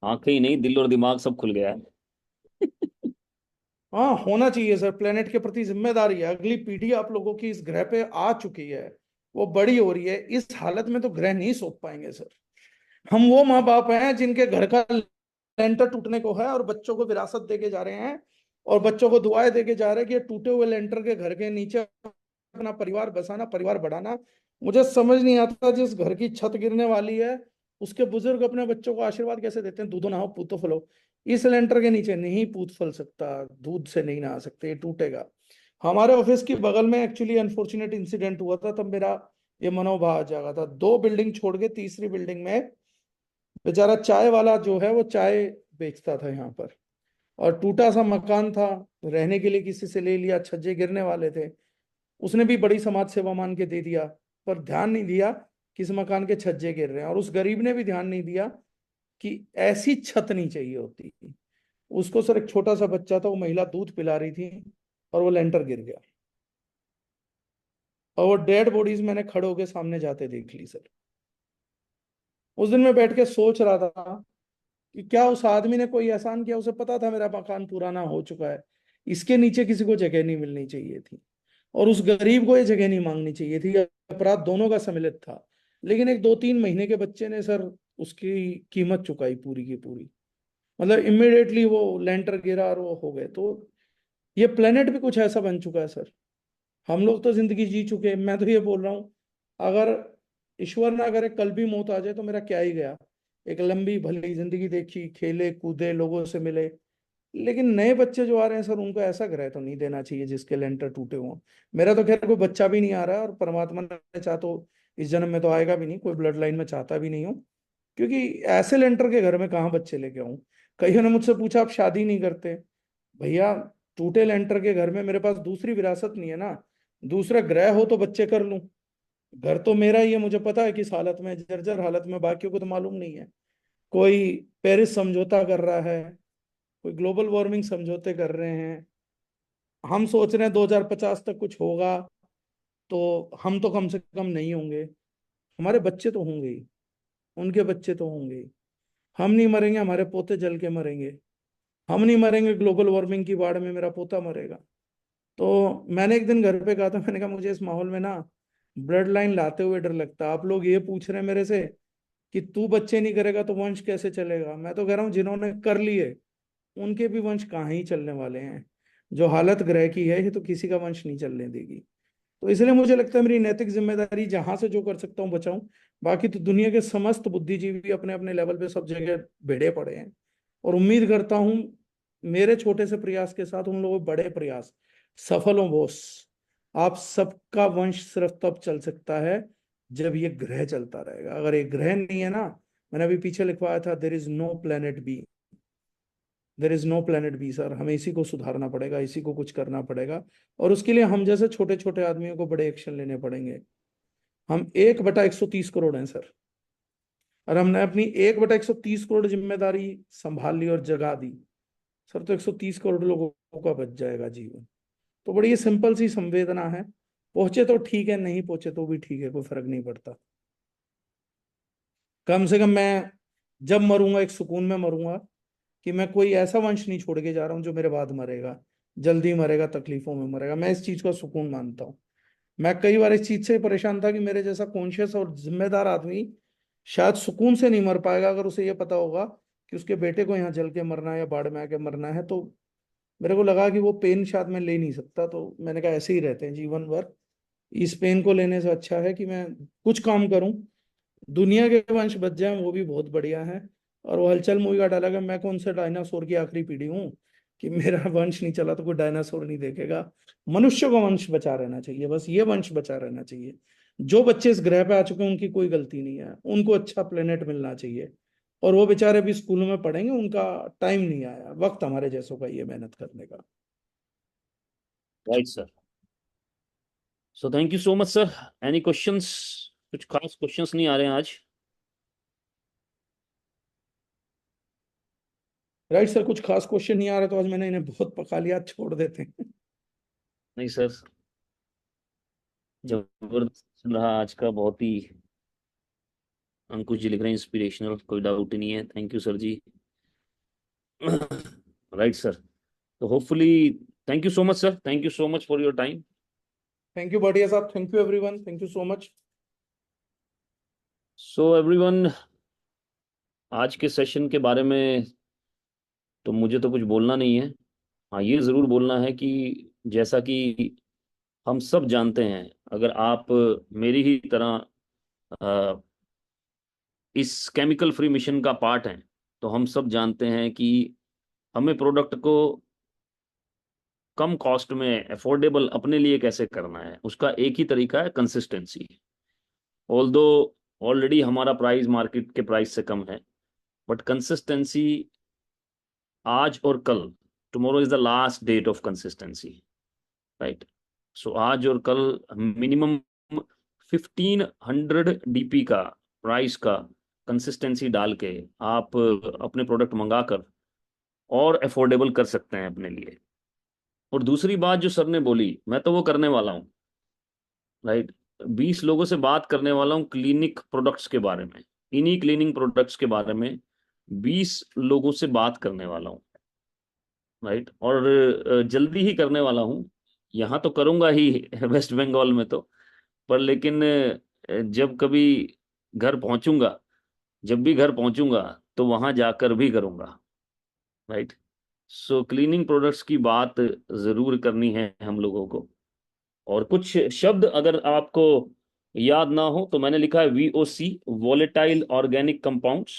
आंखें ही नहीं, दिल और दिमाग सब खुल गया है। हाँ, होना चाहिए सर, प्लेनेट के प्रति जिम्मेदारी है। अगली पीढ़ी आप लोगों की इस ग्रह पे आ चुकी है, वो बड़ी हो रही है। इस हालत में तो ग्रह नहीं सौंप पाएंगे सर। हम वो माँ बाप हैं जिनके घर का लेंटर टूटने को है और बच्चों को विरासत देके जा रहे हैं और बच्चों को दुआएं दे के जा रहे हैं कि ये टूटे हुए लेंटर के घर के नीचे अपना परिवार बसाना, परिवार बढ़ाना। मुझे समझ नहीं आता, जिस घर की छत गिरने वाली है उसके बुजुर्ग अपने बच्चों को आशीर्वाद कैसे देते हैं, दूधो नहाओ पूतो फलो। इस लेंटर के नीचे नहीं पूत फल सकता, दूध से नहीं नहा सकते, ये टूटेगा। हमारे ऑफिस के बगल में एक्चुअली अनफॉर्चुनेट इंसिडेंट हुआ था, तब मेरा ये मनोभाव जागा था। दो बिल्डिंग छोड़ के तीसरी बिल्डिंग में बेचारा चाय वाला जो है वो चाय बेचता था यहाँ पर, और टूटा सा मकान था, रहने के लिए किसी से ले लिया, छज्जे गिरने वाले थे। उसने भी बड़ी समाज सेवा मान के दे दिया, पर ध्यान नहीं दिया कि इस मकान के छज्जे गिर रहे हैं, और उस गरीब ने भी ध्यान नहीं दिया कि ऐसी छत नहीं चाहिए होती। उसको सर एक छोटा सा बच्चा था, वो महिला दूध पिला रही थी और वो लेंटर गिर गया, और वो डेड बॉडीज मैंने खड़े होके सामने जाते देख ली सर। उस दिन मैं बैठ के सोच रहा था कि क्या उस आदमी ने कोई एहसान किया, उसे पता था मेरा मकान पुराना हो चुका है, इसके नीचे किसी को जगह नहीं मिलनी चाहिए थी, और उस गरीब को ये जगह नहीं मांगनी चाहिए थी। अपराध दोनों का सम्मिलित था, लेकिन एक 2-3 महीने के बच्चे ने सर उसकी कीमत चुकाई पूरी की पूरी। मतलब इमिडिएटली वो लेंटर गिरा और वो हो गए। तो ये प्लेनेट भी कुछ ऐसा बन चुका है सर। हम लोग तो जिंदगी जी चुके हैं। मैं तो ये बोल रहा हूँ, अगर ईश्वर ना करे कल भी मौत आ जाए तो मेरा क्या ही गया। एक लंबी भली जिंदगी देखी, खेले कूदे, लोगों से मिले। लेकिन नए बच्चे जो आ रहे हैं सर, उनको ऐसा ग्रह तो नहीं देना चाहिए जिसके लेंटर टूटे हों। मेरा तो खैर कोई बच्चा भी नहीं आ रहा है, और परमात्मा ने चाह तो इस जन्म में तो आएगा भी नहीं, कोई ब्लड लाइन में चाहता भी नहीं हूँ। क्योंकि ऐसे लेंटर के घर में कहाँ बच्चे लेके आऊं। कईयों ने मुझसे पूछा आप शादी नहीं करते। भैया, टूटे लेंटर के घर में मेरे पास दूसरी विरासत नहीं है ना, दूसरा ग्रह हो तो बच्चे कर लूं। घर तो मेरा ही है, मुझे पता है किस हालत में, जर्जर हालत में, बाकियों को तो मालूम नहीं है। कोई पेरिस समझौता कर रहा है, कोई ग्लोबल वार्मिंग समझौते कर रहे हैं। हम सोच रहे हैं 2050 तक कुछ होगा, तो हम तो कम से कम नहीं होंगे, हमारे बच्चे तो होंगे ही, उनके बच्चे तो होंगे ही। हम नहीं मरेंगे, हमारे पोते जल के मरेंगे। हम नहीं मरेंगे ग्लोबल वार्मिंग की बाढ़ में, मेरा पोता मरेगा। तो मैंने एक दिन घर पे कहा था, मैंने कहा मुझे इस माहौल में ना ब्लड लाइन लाते हुए डर लगता है। आप लोग ये पूछ रहे हैं मेरे से कि तू बच्चे नहीं करेगा तो वंश कैसे चलेगा। मैं तो कह रहा हूँ जिन्होंने कर लिए उनके भी वंश कहाँ ही चलने वाले हैं। जो हालत ग्रह की है, ये तो किसी का वंश नहीं चलने देगी। तो इसलिए मुझे लगता है मेरी नैतिक जिम्मेदारी जहां से जो कर सकता हूँ बचाऊं। बाकी तो दुनिया के समस्त बुद्धिजीवी अपने अपने लेवल पे सब जगह भिड़े पड़े हैं, और उम्मीद करता हूं मेरे छोटे से प्रयास के साथ उन लोगों के बड़े प्रयास सफल हो बॉस। आप सबका वंश सिर्फ तब चल सकता है जब ये ग्रह चलता रहेगा। अगर ये ग्रह नहीं है ना, मैंने अभी पीछे लिखवाया था, there is no planet B. There is no planet B sir. हमें इसी को सुधारना पड़ेगा, इसी को कुछ करना पड़ेगा, और उसके लिए हम जैसे छोटे छोटे आदमियों को बड़े एक्शन लेने पड़ेंगे। हम 1/130 करोड़ हैं सर, और हमने अपनी 1/130 करोड़ जिम्मेदारी संभाल ली और जगा दी सर, तो 130 करोड़ लोगों का बच जाएगा जीवन। तो बड़ी ये सिंपल सी संवेदना है। पहुंचे तो ठीक है, नहीं पहुंचे तो भी ठीक है, कोई फर्क नहीं पड़ता। कम से कम मैं जब मरूंगा एक सुकून में मरूंगा कि मैं कोई ऐसा वंश नहीं छोड़ के जा रहा हूँ जो मेरे बाद मरेगा, जल्दी मरेगा, तकलीफों में मरेगा। मैं इस चीज का सुकून मानता हूँ। मैं कई बार इस चीज से परेशान था कि मेरे जैसा कॉन्शियस और जिम्मेदार आदमी शायद सुकून से नहीं मर पाएगा अगर उसे ये पता होगा कि उसके बेटे को यहाँ जल के मरना है या बाढ़ में आके मरना है। तो मेरे को लगा कि वो पेन शायद मैं ले नहीं सकता। तो मैंने कहा ऐसे ही रहते हैं जीवन भर, इस पेन को लेने से अच्छा है कि मैं कुछ काम करूं, दुनिया के वंश बच जाए, वो भी बहुत बढ़िया है। और वो हलचल मूवी का डायलॉग है, मैं कौन सा डायनासोर की आखिरी पीढ़ी हूँ कि मेरा वंश नहीं चला तो कोई डायनासोर नहीं देखेगा। मनुष्य को वंश बचा रहना चाहिए, बस ये वंश बचा रहना चाहिए। जो बच्चे इस ग्रह पे आ चुके हैं उनकी कोई गलती नहीं है, उनको अच्छा प्लेनेट मिलना चाहिए। और वो बेचारे भी स्कूलों में पढ़ेंगे, उनका टाइम नहीं आया, वक्त हमारे जैसों का ये मेहनत करने का। Right sir. So thank you so much sir. Any questions? कुछ खास क्वेश्चंस नहीं आ रहे हैं आज। राइट सर, कुछ खास क्वेश्चन नहीं आ रहा, तो आज मैंने इन्हें बहुत पका लिया, छोड़ देते हैं। नहीं सर, जबरदस्त रहा आज का, बहुत ही। अंकुश जी लिख रहे हैं इंस्पिरेशनल, कोई डाउट ही नहीं है। Thank you sir ji. Right sir. तो hopefully, thank you so much sir, thank you so much for your time. Thank you बढ़िया साहब, thank you everyone, thank you so much. So everyone, आज के session के बारे में तो मुझे तो कुछ बोलना नहीं है। हाँ, ये जरूर बोलना है कि जैसा कि हम सब जानते हैं, अगर आप मेरी ही तरह अ, इस केमिकल फ्री मिशन का पार्ट हैं, तो हम सब जानते हैं कि हमें प्रोडक्ट को कम कॉस्ट में अफोर्डेबल अपने लिए कैसे करना है। उसका एक ही तरीका है, कंसिस्टेंसी। ऑल्दो ऑलरेडी हमारा प्राइस मार्केट के प्राइस से कम है, बट कंसिस्टेंसी आज और कल, tomorrow is the last date of consistency, right. So आज और कल मिनिमम 1500 DP का प्राइस का कंसिस्टेंसी डाल के आप अपने प्रोडक्ट मंगाकर और अफोर्डेबल कर सकते हैं अपने लिए। और दूसरी बात जो सर ने बोली, मैं तो वो करने वाला हूँ, राइट। 20 लोगों से बात करने वाला हूँ क्लिनिक प्रोडक्ट्स के बारे में, इन्हीं क्लीनिंग प्रोडक्ट्स के बारे में 20 लोगों से बात करने वाला हूँ, राइट। और जल्दी ही करने वाला हूँ। यहाँ तो करूँगा ही वेस्ट बंगाल में तो, पर लेकिन जब कभी घर पहुँचूंगा, जब भी घर पहुँचूंगा तो वहाँ जाकर भी करूँगा, राइट। सो क्लीनिंग प्रोडक्ट्स की बात ज़रूर करनी है हम लोगों को। और कुछ शब्द अगर आपको याद ना हो तो मैंने लिखा है VOC, volatile organic compounds,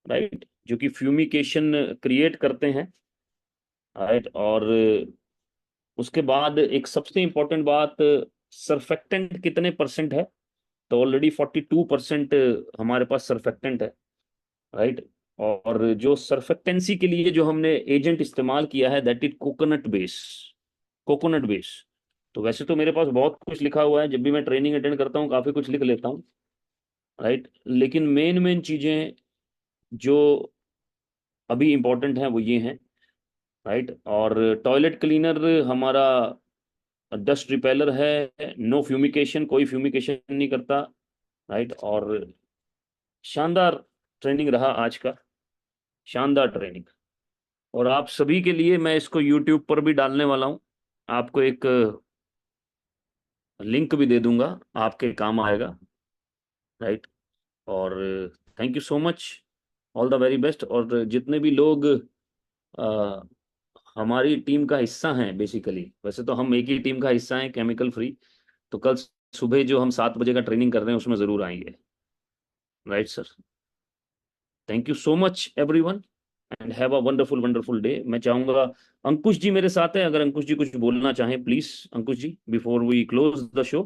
right, जो कि फ्यूमिकेशन क्रिएट करते हैं, राइट। और उसके बाद एक सबसे इंपॉर्टेंट बात, सरफेक्टेंट कितने परसेंट है। तो ऑलरेडी 42% हमारे पास सरफेक्टेंट है, राइट। और जो सरफेक्टेंसी के लिए जो हमने एजेंट इस्तेमाल किया है, that is coconut base, coconut base. तो वैसे तो मेरे पास बहुत कुछ लिखा हुआ है, जब भी मैं ट्रेनिंग अटेंड करता हूँ काफ़ी कुछ लिख लेता हूँ, राइट। लेकिन मेन मेन चीज़ें जो अभी इंपॉर्टेंट हैं वो ये हैं, राइट। और टॉयलेट क्लीनर हमारा डस्ट रिपेलर है, नो फ्यूमिकेशन, कोई फ्यूमिकेशन नहीं करता, राइट। और शानदार ट्रेनिंग रहा आज का, शानदार ट्रेनिंग। और आप सभी के लिए मैं इसको यूट्यूब पर भी डालने वाला हूँ, आपको एक लिंक भी दे दूंगा, आपके काम आएगा, राइट। और thank you so much, all the very best. और जितने भी लोग अ, हमारी टीम का हिस्सा हैं, बेसिकली वैसे तो हम एक ही टीम का हिस्सा हैं, केमिकल फ्री, तो कल सुबह जो हम 7 बजे का ट्रेनिंग कर रहे हैं उसमें ज़रूर आएंगे, right sir. Thank you so much everyone, and have a wonderful wonderful day. मैं चाहूंगा अंकुश जी मेरे साथ है, अगर अंकुश जी कुछ बोलना चाहें please, Ankush ji, before we close the show,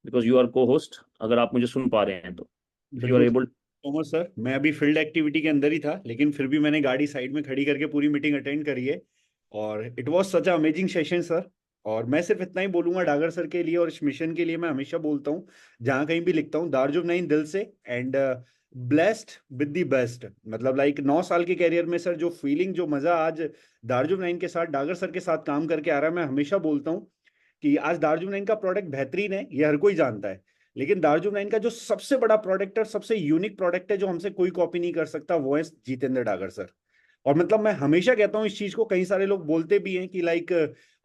because you are co host, अगर आप मुझे सुन पा रहे हैं तो, इफ यू आर बिल्कुल एबल। मोहम्मद सर, मैं अभी फील्ड एक्टिविटी के अंदर ही था, लेकिन फिर भी मैंने गाड़ी साइड में खड़ी करके पूरी मीटिंग अटेंड करी है। और it was such a amazing session sir. और मैं सिर्फ इतना ही बोलूंगा डागर सर के लिए और इस मिशन के लिए, मैं हमेशा बोलता हूँ, जहां कहीं भी लिखता हूँ, दार्जुब नाइन दिल से, and blessed with the best. मतलब लाइक 9 साल के कैरियर में सर, जो फीलिंग, जो मजा आज दार्जुब नाइन के साथ, डागर सर के साथ काम करके आ रहा है, मैं हमेशा बोलता हूँ कि आज दार्जुम नाइन का प्रोडक्ट बेहतरीन है, ये हर कोई जानता है। लेकिन दार्जुम नाइन का जो सबसे बड़ा प्रोडक्ट है, सबसे यूनिक प्रोडक्ट है, जो हमसे कोई कॉपी नहीं कर सकता, वो है जितेंद्र डागर सर। और मतलब मैं हमेशा कहता हूँ इस चीज को, कई सारे लोग बोलते भी हैं कि लाइक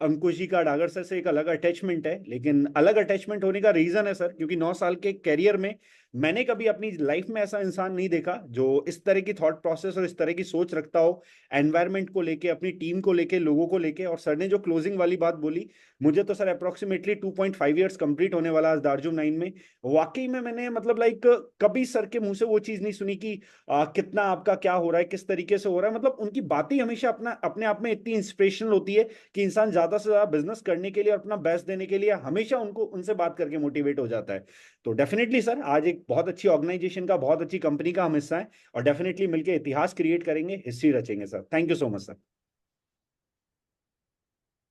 अंकुश जी का डागर सर से एक अलग अटैचमेंट है, लेकिन अलग अटैचमेंट होने का रीजन है सर, क्योंकि 9 साल के कैरियर में मैंने कभी अपनी लाइफ में ऐसा इंसान नहीं देखा जो इस तरह की थॉट प्रोसेस और इस तरह की सोच रखता हो, एनवायरमेंट को लेके, अपनी टीम को लेके, लोगों को लेके। और सर ने जो क्लोजिंग वाली बात बोली, मुझे तो सर अप्रोक्सीमेटली 2.5 ईयर्स कंप्लीट होने वाला आज दार्जुम नाइन में। वाकई में मैंने मतलब लाइक कभी सर के मुंह से वो चीज नहीं सुनी कि कितना आपका क्या हो रहा है, किस तरीके से हो रहा है। मतलब उनकी बातें हमेशा अपना अपने आप में इतनी इंस्पिरेशनल होती है कि इंसान ज्यादा से ज्यादा बिजनेस करने के लिए और अपना बेस्ट देने के लिए हमेशा उनको उनसे बात करके मोटिवेट हो जाता है। तो डेफिनेटली सर, आज एक बहुत अच्छी ऑर्गेनाइजेशन का, बहुत अच्छी कंपनी का हम हिस्सा है, और डेफिनेटली मिलकर इतिहास क्रिएट करेंगे, हिस्ट्री रचेंगे sir. Thank you so much sir.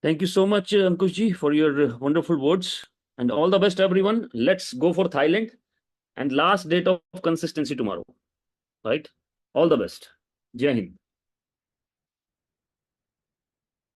Thank you so much, Ankush ji, for your wonderful words. And all the best, everyone. Let's go for Thailand. And last date of consistency tomorrow, right? All the best. Jai Hind.